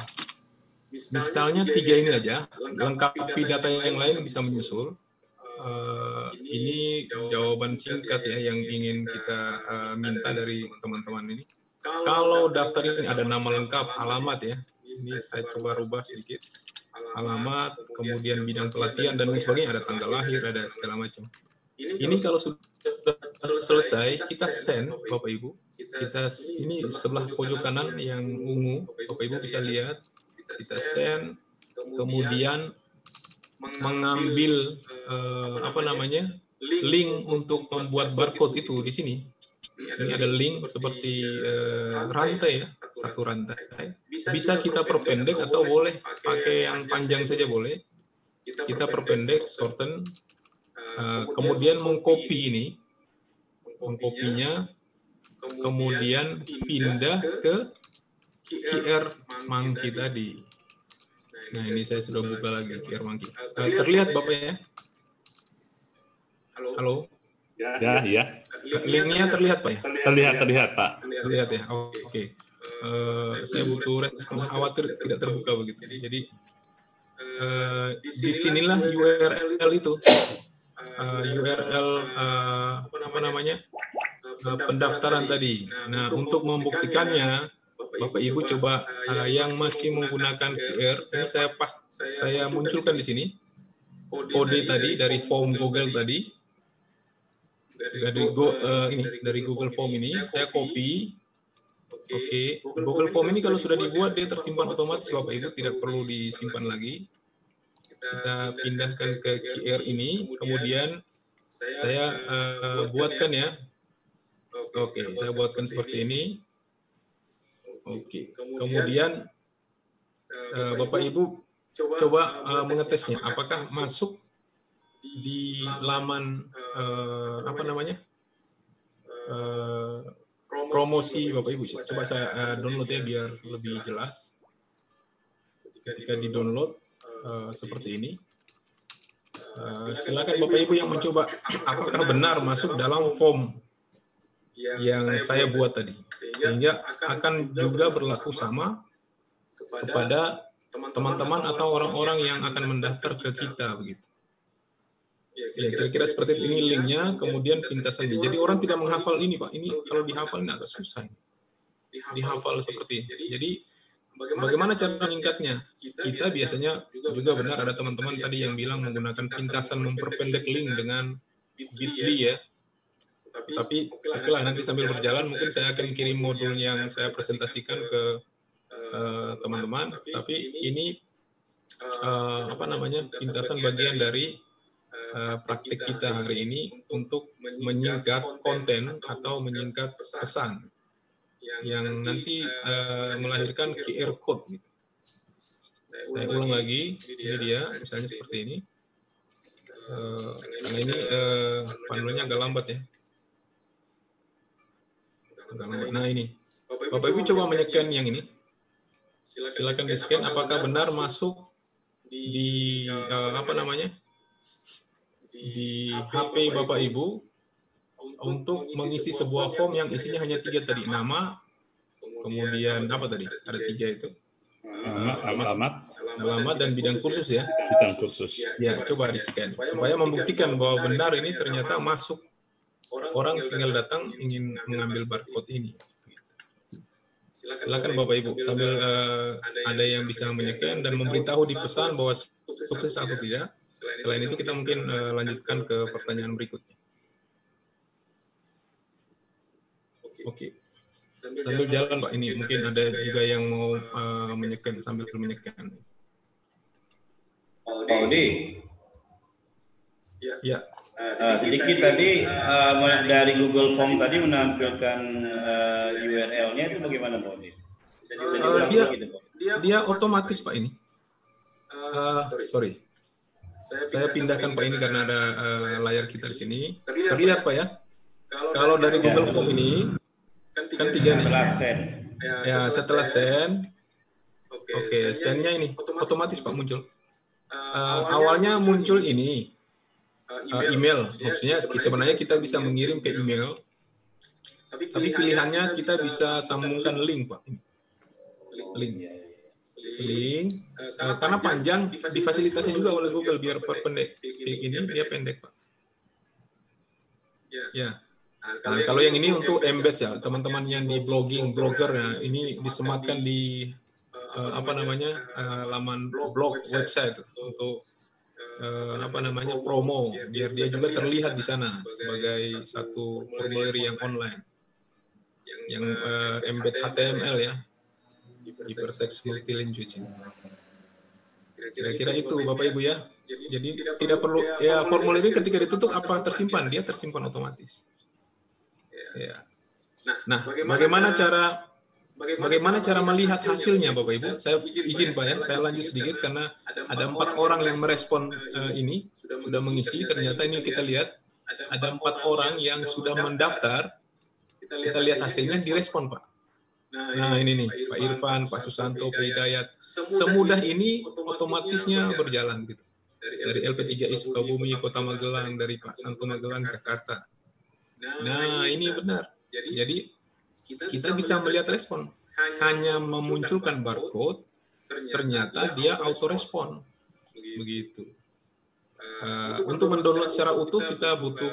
Misalnya 3 ini aja, lengkapi data yang lain bisa menyusul. Ini jawaban singkat ya yang ingin kita minta dari teman-teman ini. Kalau daftar ini ada nama lengkap, alamat ya. Ini saya coba rubah sedikit. Alamat, kemudian bidang pelatihan dan lain sebagainya, ada tanggal lahir, ada segala macam. Ini kalau sudah selesai, kita send Bapak Ibu. Kita ini sebelah pojok kanan yang ungu, Bapak Ibu bisa lihat. Kita send, kemudian mengambil link untuk membuat barcode itu di sini. Ini ada link seperti rantai ya, satu rantai. Bisa kita perpendek atau boleh pakai yang panjang saja boleh. Kita perpendek, shorten, kemudian mengcopy ini, mengkopinya, kemudian pindah ke QR Monkey tadi. Nah, ini saya sudah buka lagi QR Monkey. Terlihat Bapak ya? Halo? Ya. Linknya terlihat Pak ya? Terlihat Pak. Terlihat ya? Oke. Saya butuh respon, khawatir tidak terbuka begitu. Jadi, di sinilah URL itu. URL pendaftaran tadi. Nah, untuk membuktikannya, Bapak Ibu coba yang masih menggunakan QR, ini saya munculkan di sini kode tadi dari form Google tadi, dari Google Form ini saya copy. Oke, Google Form ini kalau sudah dibuat dia tersimpan otomatis Bapak Ibu, tidak perlu disimpan lagi. kita pindahkan ke QR ini, kemudian saya buatkan ya. Oke, saya buatkan seperti ini. Oke, kemudian Bapak Ibu coba mengetesnya, apakah masuk di laman apa namanya promosi Bapak Ibu. Coba saya download ya biar lebih jelas. Ketika di download seperti ini, silakan Bapak Ibu yang mencoba apakah benar masuk dalam form yang saya buat tadi, sehingga akan juga berlaku sama kepada teman-teman atau orang-orang yang akan mendaftar ke kita begitu. Ya, kira-kira seperti ini linknya, kemudian pintasannya. Jadi orang tidak menghafal ini, Pak. Ini kalau dihafal ini agak susah. Dihafal seperti ini. Jadi bagaimana cara meningkatnya? Kita biasanya juga benar ada teman-teman tadi yang bilang menggunakan pintasan memperpendek link dengan bit.ly ya. Tapi okelah nanti sambil berjalan mungkin saya akan kirim modul yang saya presentasikan ke teman-teman. Tapi ini apa namanya pintasan bagian dari praktik kita hari ini untuk menyingkat konten atau menyingkat pesan yang nanti melahirkan QR code. Gitu. Saya ulang lagi, ini dia, misalnya seperti ini. Karena ini panelnya agak lambat ya. Nah ini, Bapak Ibu coba menyeken yang ini. Silakan di-scan apakah benar masuk di apa namanya di HP Bapak Ibu untuk mengisi sebuah form yang isinya hanya 3 tadi, nama, kemudian apa tadi? Ada 3 itu. Alamat dan bidang kursus ya. Bidang kursus. Ya, coba di-scan supaya membuktikan bahwa benar ini ternyata masuk. Orang tinggal datang ingin mengambil barcode ini. Silakan Bapak Ibu sambil ada yang bisa menyeken dan memberitahu di pesan bahwa sukses atau tidak. Selain itu kita mungkin lanjutkan ke pertanyaan berikutnya. Oke. Sambil jalan Pak, ini mungkin ada juga yang mau menyeken sambil menyeken. Pak Odi. Ya. Sedikit tadi dari Google Form tadi menampilkan URL-nya itu bagaimana Pak Odi? Dia otomatis Pak ini. Sorry. Saya pindahkan Pak ini karena ada layar kita di sini. Terlihat Pak ya. Kalau dari Google Form ini kan 3 nih. Ya, setelah send. Oke, send-nya ini otomatis Pak muncul. Awalnya muncul ini. Email, maksudnya sebenarnya kita bisa mengirim ke email, tapi pilihannya kita bisa sambungkan link Pak. Link, karena panjang difasilitasi juga oleh Google biar pendek. Ini dia pendek Pak. Ya. Nah, kalau yang ini untuk embed ya, teman-teman yang di blogging, blogger, ya, ini disematkan di apa namanya laman blog website untuk apa namanya promo biar dia juga terlihat di sana sebagai satu formulir yang online yang embed HTML ya, hypertext multilingual. Kira-kira itu Bapak Ibu ya. Jadi tidak perlu ya formulir ini ketika ditutup apa tersimpan, dia tersimpan otomatis. Ya. Nah, bagaimana cara melihat hasilnya Bapak Ibu? Saya izin Pak ya, saya lanjut sedikit karena ada 4 orang yang merespon ini, sudah mengisi. Ternyata ini kita lihat ada 4 orang yang sudah mendaftar. Kita lihat hasilnya direspon Pak. Nah ini nih, Pak Irfan, Pak Susanto, Pak Hidayat. Semudah ini otomatisnya berjalan gitu. Dari LP3I Sukabumi, Kota Magelang, dari Pak Santo Magelang, Jakarta. Nah ini benar. Jadi kita bisa melihat respon. Hanya memunculkan barcode, ternyata dia auto-respon. Begitu. Untuk mendownload secara utuh, kita butuh,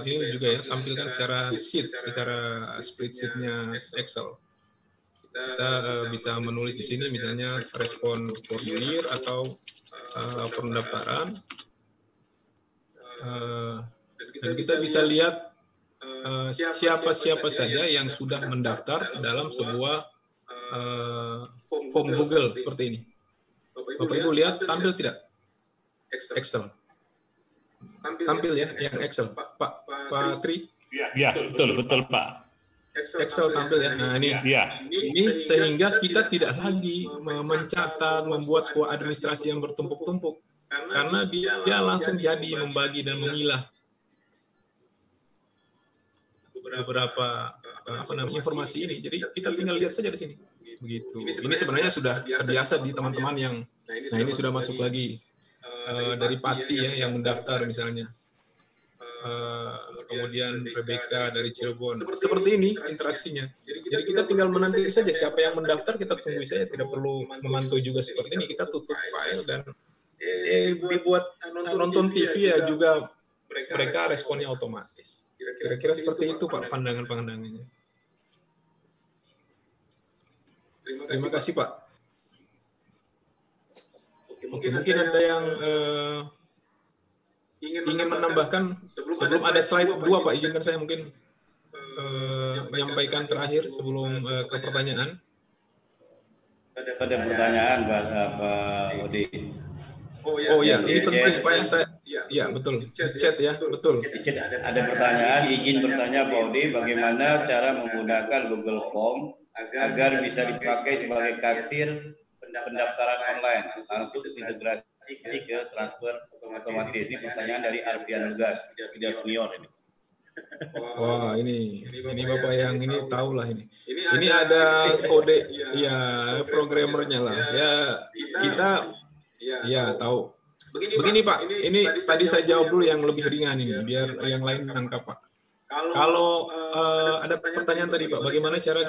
ini juga ya, tampilkan secara sheet, secara spreadsheet-nya Excel. Kita bisa menulis di sini, misalnya respon formulir atau pendaftaran. Dan kita bisa lihat siapa-siapa saja yang sudah mendaftar dalam sebuah form Google seperti ini. Bapak Ibu lihat tampil tidak? Excel. Tampil ya yang Excel, Pak Tri. Ya, betul Pak. Excel tampil ya. Nah ini sehingga kita tidak lagi mencatat, membuat sebuah administrasi yang bertumpuk-tumpuk, karena dia langsung jadi membagi dan memilah beberapa informasi ini. Jadi kita tinggal lihat saja di sini. Begitu. Ini sebenarnya sudah terbiasa di teman-teman yang, nah ini sudah masuk lagi dari Pati ya yang mendaftar misalnya. Kemudian Rebecca dari Cirebon. Seperti ini interaksinya. Jadi kita tinggal menanti saja siapa yang mendaftar, kita tunggu saja, tidak perlu memantau juga seperti ini. Kita tutup file dan dibuat nonton TV ya juga mereka responnya otomatis. Kira-kira seperti itu Pak pandangannya. Terima kasih Pak. Oke, mungkin ada yang ingin menambahkan sebelum ada slide 2 Pak, izinkan saya mungkin menyampaikan terakhir sebelum ke pertanyaan. Ada pertanyaan Pak Odi. Oh ya, ini penting Pak ya, saya ya betul di chat ya, betul. Ada pertanyaan, izin bertanya Pak Odi, bagaimana cara menggunakan Google Form agar bisa dipakai sebagai kasir pendaftaran online, langsung integrasi ke transfer otomatis. Ini pertanyaan dari Arfian Nugas, tidak senior ini. Wah, ini Bapak yang ini tahu lah ini. Ini ada kode ya programmernya lah. Ya kita ya tahu. Begini Pak, ini tadi saya jawab dulu yang lebih ringan ini, biar yang lain menangkap Pak. Kalau ada pertanyaan tadi Pak, bagaimana cara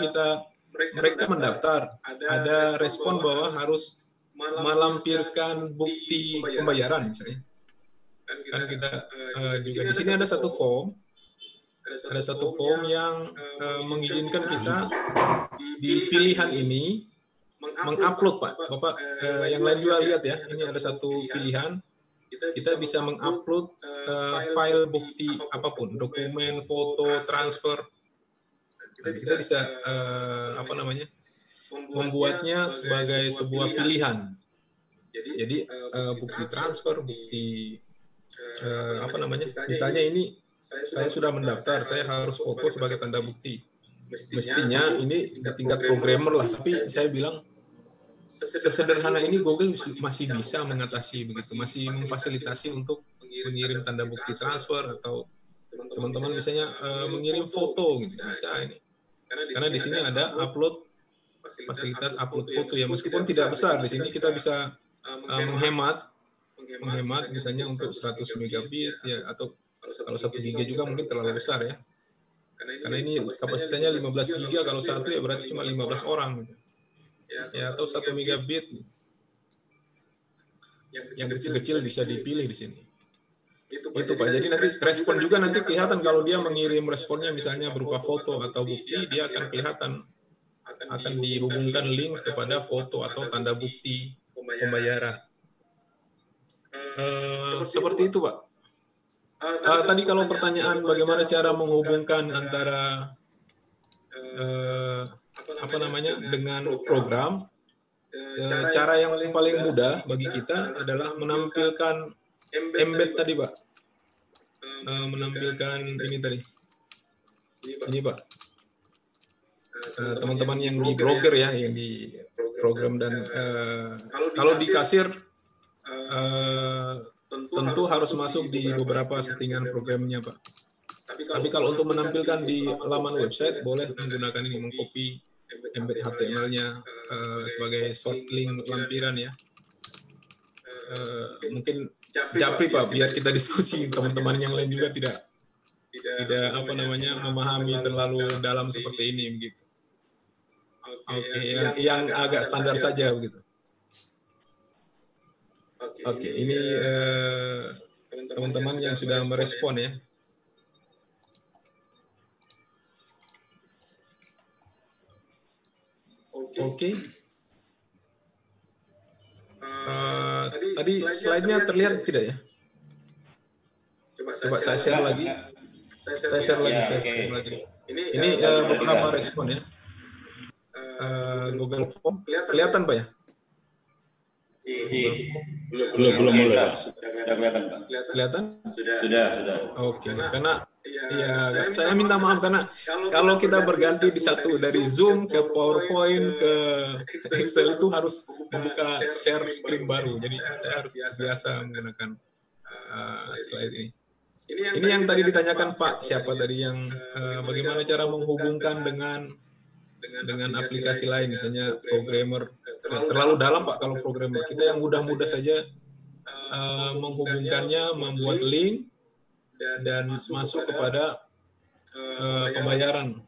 mereka mendaftar, ada respon bahwa harus melampirkan bukti pembayaran misalnya. Kan kita juga di sini ada satu form yang mengizinkan kita di pilihan ini mengupload Pak. Bapak yang lain juga lihat ya, ini ada satu pilihan, kita bisa mengupload file bukti apapun, dokumen, foto, transfer. Kita bisa membuatnya sebagai sebuah pilihan. Jadi bukti transfer, bukti misalnya ini saya sudah mendaftar, saya harus foto sebagai tanda bukti. Mestinya ini di tingkat programmer lah, tapi saya bilang sesederhana ini Google masih bisa mengatasi begitu, masih memfasilitasi untuk mengirim tanda bukti transfer, atau teman-teman misalnya mengirim foto gitu, bisa ini. Karena di sini ada fasilitas upload foto ya, meskipun tidak besar. Di sini kita bisa menghemat misalnya untuk 100 megabit ya, atau kalau 1 giga juga mungkin terlalu besar ya. Karena ini kapasitasnya 15 giga, kalau satu ya berarti cuma 15 orang gitu. Ya, atau 1 megabit. Yang kecil-kecil bisa dipilih di sini. Itu Pak. Jadi nanti respon juga nanti kelihatan kalau dia mengirim responnya misalnya berupa foto atau bukti, dia akan kelihatan, akan dihubungkan link kepada foto atau tanda bukti pembayaran. Seperti itu Pak. Tadi kalau pertanyaan bagaimana cara menghubungkan antara dengan program, cara yang paling mudah bagi kita adalah menampilkan embed tadi Pak, menampilkan ini tadi, ini Pak, teman-teman yang di blogger ya, yang di program, dan kalau di kasir tentu harus masuk di beberapa settingan programnya Pak. Tapi kalau untuk menampilkan di laman website boleh menggunakan ini, mengcopy embed HTML-nya sebagai short link lampiran ya. Mungkin Japri Pak, biar kita diskusi, teman-teman yang lain juga tidak memahami terlalu dalam seperti ini begitu. Oke, yang agak standar saja begitu. Oke, ini teman-teman yang sudah merespon ya. Oke. Tadi slide-nya terlihat tidak ya? Coba saya share lagi. Saya share lagi. Ini beberapa respon ya. Google Form kelihatan Pak ya? Belum mulai, Pak. Sudah kelihatan, Pak. Kelihatan? Sudah. Oke, karena ya saya minta maaf karena kalau kita berganti di satu dari Zoom ke PowerPoint ke Excel itu harus membuka share screen baru. Jadi saya harus biasa menggunakan slide ini. Ini yang tadi ditanyakan Pak, siapa tadi yang bagaimana cara menghubungkan dengan aplikasi lain, misalnya programmer. Terlalu dalam Pak kalau programmer. Kita yang mudah-mudah saja menghubungkannya, membuat link dan masuk kepada pembayaran.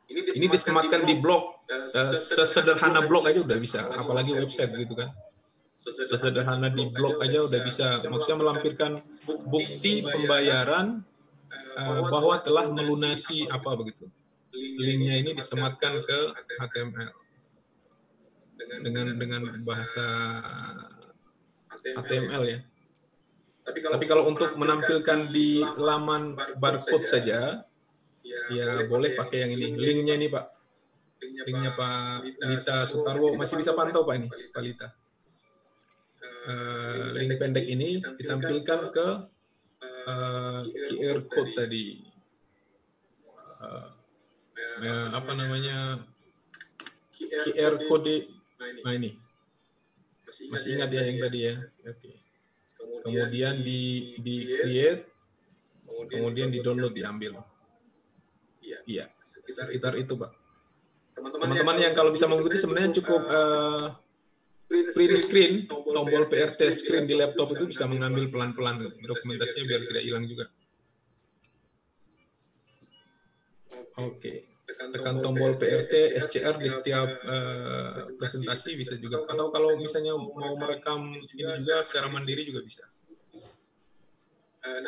Ini disematkan di blog, sesederhana blog aja udah bisa, apalagi website gitu kan. Sesederhana di blog aja udah bisa, maksudnya melampirkan bukti pembayaran bahwa telah melunasi apa begitu. Linknya ini disematkan ke HTML dengan bahasa HTML ya. Tapi kalau untuk menampilkan di laman barcode saja, ya boleh pakai yang ini. Linknya ini Pak. Linknya Pak Lita Sutarwo. Masih bisa pantau Pak ini, Pak Lita. Link pendek ini ditampilkan ke QR code tadi. Apa namanya? QR code. Nah ini. Masih ingat ya yang tadi ya? Oke. Kemudian di create, kemudian di download, diambil. Iya, sekitar itu Pak. Teman-teman yang kalau bisa mengikuti sebenarnya cukup print screen, tombol PRT screen di laptop itu bisa mengambil pelan-pelan dokumentasinya biar tidak hilang juga. Oke. Tekan tombol PRT, SCR di setiap presentasi bisa juga. Atau kalau misalnya mau merekam ini juga secara mandiri juga bisa.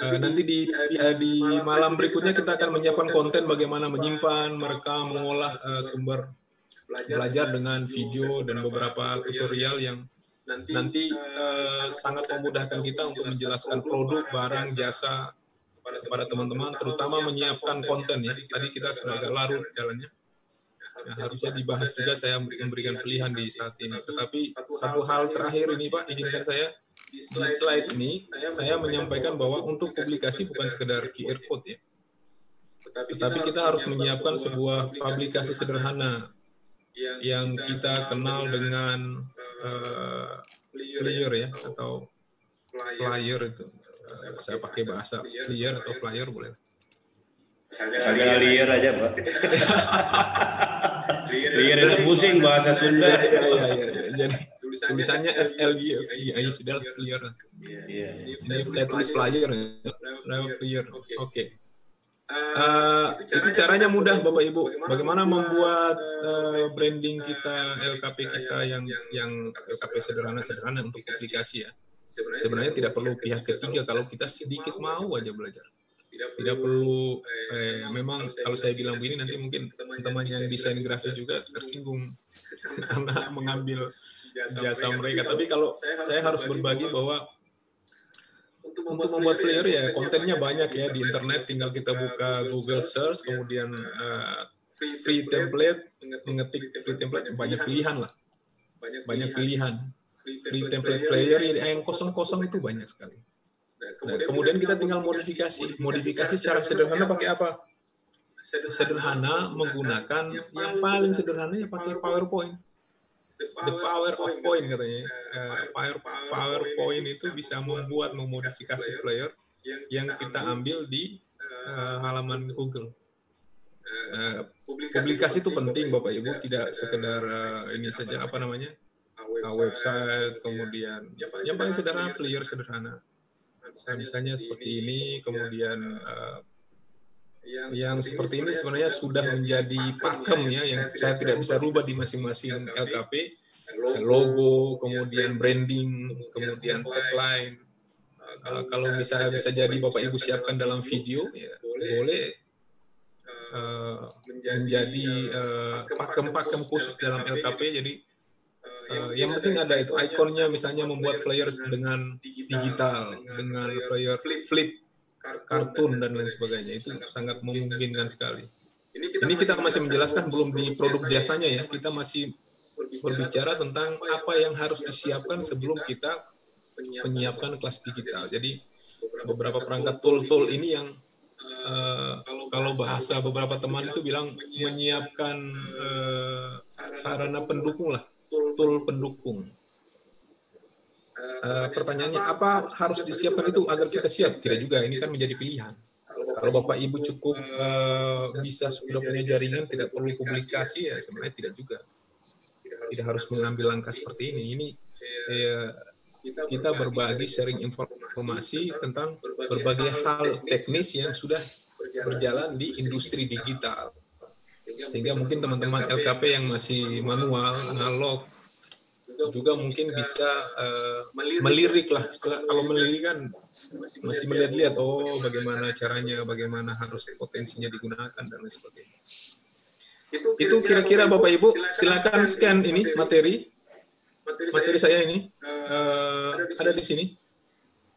Nanti di malam berikutnya kita akan menyiapkan konten bagaimana menyimpan, merekam, mengolah sumber belajar dengan video dan beberapa tutorial yang nanti sangat memudahkan kita untuk menjelaskan produk, barang, jasa kepada teman-teman, terutama menyiapkan konten ya. Tadi kita sudah agak larut jalannya. Nah, harusnya dibahas juga, saya memberikan pilihan di saat ini. Tetapi satu hal terakhir ini Pak, izinkan saya di slide ini saya menyampaikan bahwa untuk publikasi bukan sekedar QR code ya. Tetapi kita harus menyiapkan sebuah publikasi sederhana yang kita kenal dengan flyer ya, atau flyer itu. Saya pakai bahasa flyer atau flyer boleh. Saya liar aja Pak. Liar itu pusing bahasa Sunda. Iya. Jadi tulisannya FLY, sudah flyer. Ini saya tulis flyer ya. Flyer. Oke. Itu caranya mudah Bapak Ibu. Bagaimana membuat branding kita, LKP kita yang LKP sederhana untuk publikasi ya. Sebenarnya tidak perlu pihak ketiga kalau kita sedikit mau aja belajar. Tidak perlu, memang kalau saya bilang begini nanti mungkin teman-teman yang desain grafis juga tersinggung karena mengambil jasa mereka. Tapi kalau saya harus berbagi bahwa untuk membuat flyer ya kontennya banyak ya di internet, tinggal kita buka Google Search, kemudian free template, mengetik free template, banyak pilihan lah. Banyak pilihan. Free template flyer yang kosong-kosong itu banyak sekali. Nah, kemudian kita tinggal modifikasi secara sederhana pakai apa? Sederhana menggunakan yang paling sederhana ya pakai PowerPoint. The power of point katanya. PowerPoint itu bisa memodifikasi flyer yang kita ambil di halaman Google. Publikasi itu penting Bapak Ibu, tidak sekedar ini saja apa namanya? Website, kemudian yang paling sederhana flyer sederhana. Misalnya seperti ini, kemudian yang seperti ini sebenarnya sudah menjadi pakem ya, yang saya tidak bisa rubah di masing-masing LKP. Logo, kemudian branding, kemudian tagline. Kalau misalnya bisa jadi Bapak Ibu siapkan dalam video, ya boleh menjadi pakem-pakem khusus dalam LKP. Jadi yang penting ada itu ikonnya, misalnya membuat flyer dengan digital, dengan flyer flip, kartun dan lain sebagainya, itu sangat memungkinkan sekali. Ini kita masih menjelaskan belum di produk jasanya ya, kita masih berbicara tentang apa yang harus disiapkan sebelum kita menyiapkan kelas digital. Jadi beberapa perangkat tool ini yang kalau bahasa beberapa teman itu bilang menyiapkan sarana pendukung lah, tool pendukung. Pertanyaannya apa harus disiapkan itu agar kita siap? Tidak juga, ini kan menjadi pilihan. Kalau Bapak Ibu cukup bisa sudah punya jaringan, tidak perlu publikasi, ya sebenarnya tidak juga. Tidak harus mengambil langkah seperti ini. Ini kita berbagi sharing informasi tentang berbagai hal teknis yang sudah berjalan di industri digital. Sehingga mungkin teman-teman LKP yang masih manual, analog, juga mungkin bisa melirik lah. Kalau melirik kan masih melihat-lihat, oh bagaimana caranya, bagaimana harus potensinya digunakan, dan lain sebagainya. Itu kira-kira Bapak Ibu, silakan scan ini materi saya ini, ada di sini.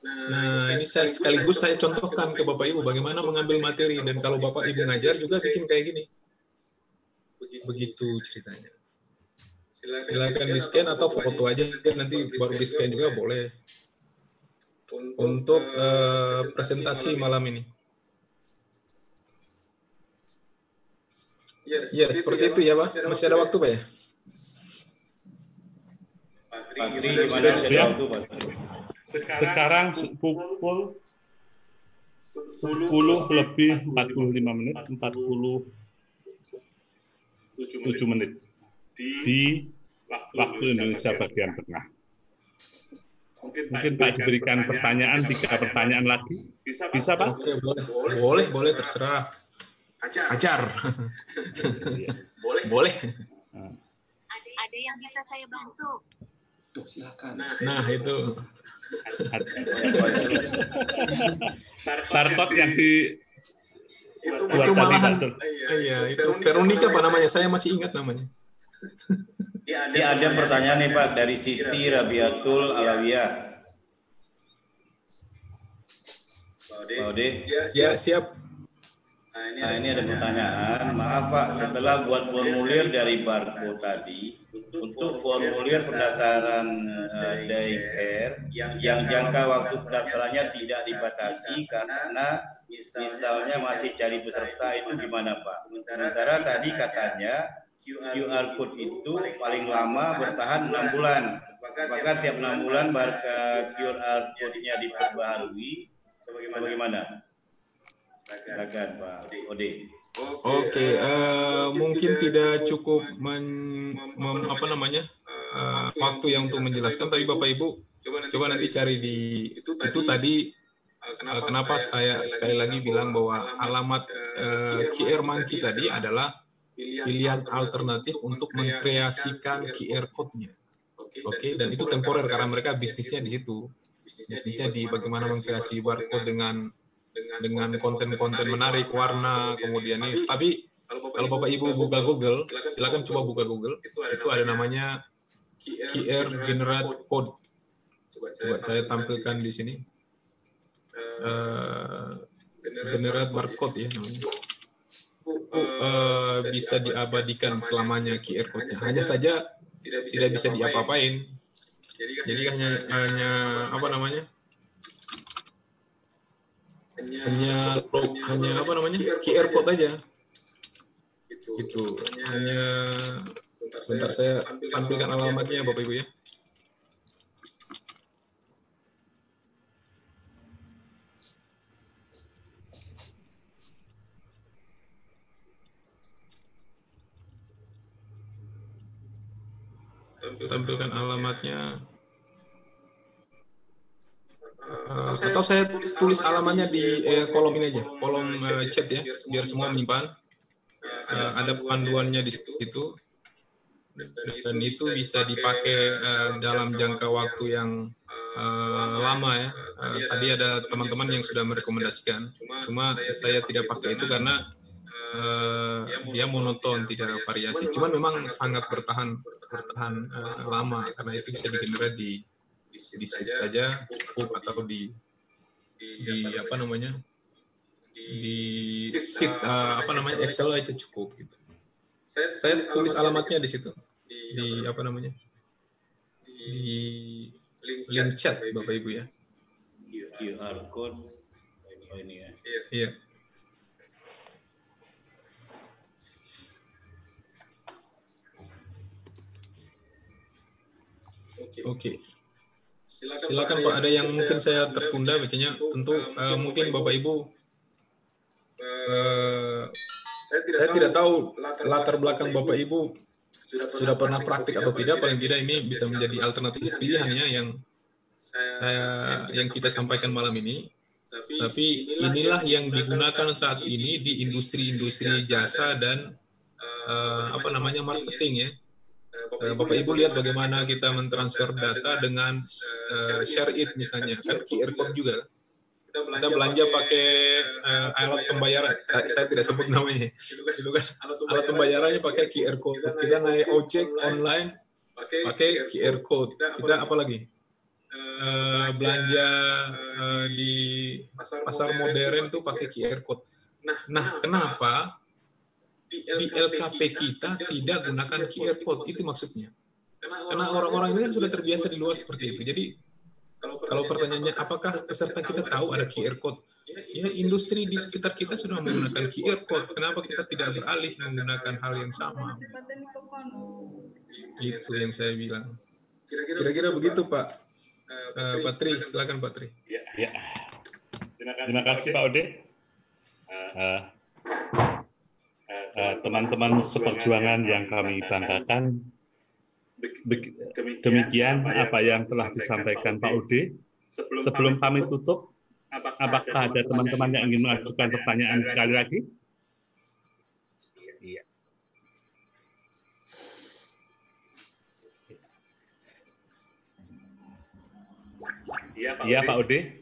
Nah, ini sekaligus saya contohkan ke Bapak Ibu bagaimana mengambil materi, dan kalau Bapak Ibu ngajar juga bikin kayak gini. Begitu ceritanya. Silakan di-scan atau foto aja, nanti baru di-scan juga boleh. Untuk presentasi malam ini. Ya, seperti itu ya, Pak. Masih ada waktu, Pak ya? Sekarang pukul 10 lebih 45 menit, 47 menit di waktu Indonesia bagian tengah. Mungkin Pak diberikan pertanyaan, 3 pertanyaan lagi. Bisa Pak? Oke, boleh, terserah. Ajar. Boleh. Ada yang bisa saya bantu? Silakan. Nah, itu. Barcode yang di itu malahan. Iya, itu Veronica Pak namanya. Saya masih ingat namanya. Ada pertanyaan nih Pak dari Siti Rabiatul Alawiyah. Pak Ode? Ya, siap. Nah, ini ada pertanyaan. Maaf Pak, setelah buat formulir dari barcode tadi, untuk formulir pendaftaran daycare yang jangka waktu pendaftarannya tidak dibatasi karena misalnya masih cari peserta, itu gimana Pak? Sementara tadi katanya QR code itu paling lama bertahan 6 bulan. Maka tiap 6 bulan QR code-nya diperbaharui. Bagaimana? Silakan Pak Ode. Oke, mungkin tidak cukup waktu yang untuk menjelaskan, tapi Bapak Ibu coba nanti cari di itu tadi. Kenapa saya sekali lagi bilang bahwa alamat QR Monkey tadi adalah pilihan alternatif untuk mengkreasikan QR code-nya. Oke, dan itu temporer karena mereka bisnisnya di situ. Bisnisnya di bagaimana mengkreasi barcode dengan konten-konten menarik, warna, kemudian ini. Tapi kalau Bapak Ibu buka Google, silakan coba buka Google. Itu ada namanya QR Generate Code. Coba saya tampilkan di sini. Generate barcode ya namanya. Bisa diabadikan selamanya QR code-nya. Hanya saja tidak bisa diapa-apain. Jadi hanya apa namanya? Hanya apa namanya? QR code aja. Itu hanya sebentar saya tampilkan alamatnya Bapak Ibu ya. Tampilkan alamatnya. Atau saya tulis alamatnya di kolom ini aja, kolom chat ya, biar semua menyimpan. Ada panduannya di situ, dan itu bisa dipakai dalam jangka waktu yang lama ya. Tadi ada teman-teman yang sudah merekomendasikan, cuma saya tidak pakai itu karena dia monoton, tidak variasi. Cuman memang sangat bertahan lama karena itu bisa digenerate di sheet saja cukup, atau di apa namanya, di sheet apa namanya Excel aja cukup gitu. Saya tulis alamatnya di situ. di apa namanya, di link chat Bapak Ibu ya. QR code ini ya. Iya. Oke. Silakan Pak, ada yang mungkin saya tertunda bacanya. Tentu mungkin Bapak Ibu, saya tidak tahu latar belakang Bapak Ibu sudah pernah praktik atau tidak. Paling tidak ini bisa menjadi alternatif pilihan ya yang kita sampaikan malam ini. Tapi inilah yang digunakan saat ini di industri-industri jasa dan apa namanya, marketing ya. Bapak Ibu lihat bagaimana kita mentransfer data dengan share it misalnya, kan QR code juga. Kita belanja pakai alat pembayaran, saya tidak sebut namanya, itu kan alat pembayarannya pakai QR code. Kita naik ojek online pakai QR code. Kita apa lagi? Belanja di pasar modern tuh pakai QR code. Nah, kenapa di LKP kita tidak gunakan QR code? Itu maksudnya. Karena orang-orang ini kan sudah terbiasa di luar seperti itu. Jadi kalau pertanyaannya apakah peserta kita tahu ada QR code? Ya, industri di sekitar kita sudah menggunakan QR code. Kenapa kita tidak beralih menggunakan hal yang sama? Itu yang saya bilang. Kira-kira begitu Pak. Pak Tri, silakan Pak Tri. Ya. Terima kasih Pak Ode. Teman-teman seperjuangan yang kami banggakan, demikian apa yang telah disampaikan Pak Ode. Sebelum kami tutup, apakah ada teman-teman yang ingin mengajukan pertanyaan sekali lagi? Iya. Iya Pak Ode,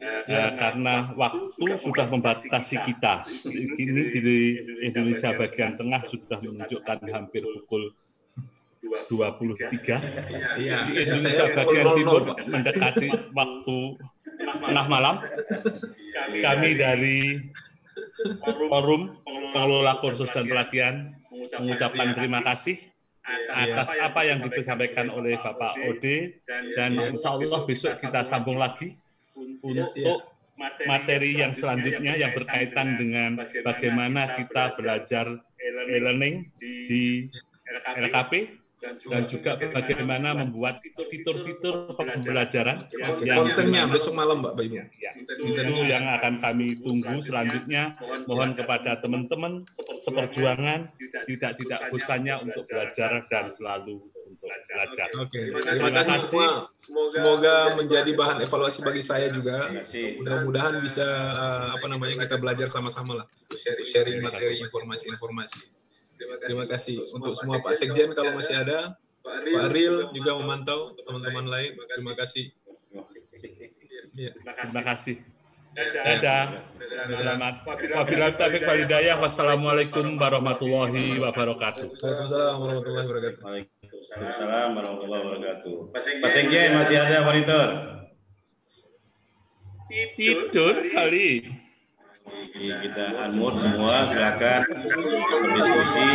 karena waktu sudah membatasi kita. Kini di Indonesia bagian tengah sudah menunjukkan hampir pukul 23. Di Indonesia bagian timur mendekati waktu tengah malam. Kami dari Forum Pengelola Kursus dan Pelatihan mengucapkan terima kasih atas apa yang disampaikan oleh Bapak Ode, dan insya Allah besok kita sambung lagi untuk materi yang selanjutnya yang berkaitan dengan bagaimana kita belajar e-learning di LKP dan juga bagaimana membuat fitur-fitur pembelajaran yang kontennya besok malam Mbak Ibu. Itu yang akan kami tunggu selanjutnya. Mohon kepada teman-teman seperjuangan tidak bosannya untuk belajar dan selalu untuk belajar. Oke. Terima kasih semua. Semoga menjadi bahan evaluasi bagi saya juga. Mudah-mudahan bisa kita belajar sama-sama lah, sharing materi, informasi-informasi. Terima kasih untuk semua Pak Sekjen kalau masih ada, Pak Aril juga memantau, teman-teman lain. Terima kasih. Terima kasih. Dadah. Selamat. Wabillahi taufiq wal hidayah. Wassalamualaikum warahmatullahi wabarakatuh. Waalaikumsalam warahmatullahi wabarakatuh. Waalaikumsalam warahmatullahi wabarakatuh. Pak Sekjen masih ada monitor? Tidur kali. Kita unmute semua, silakan berdiskusi.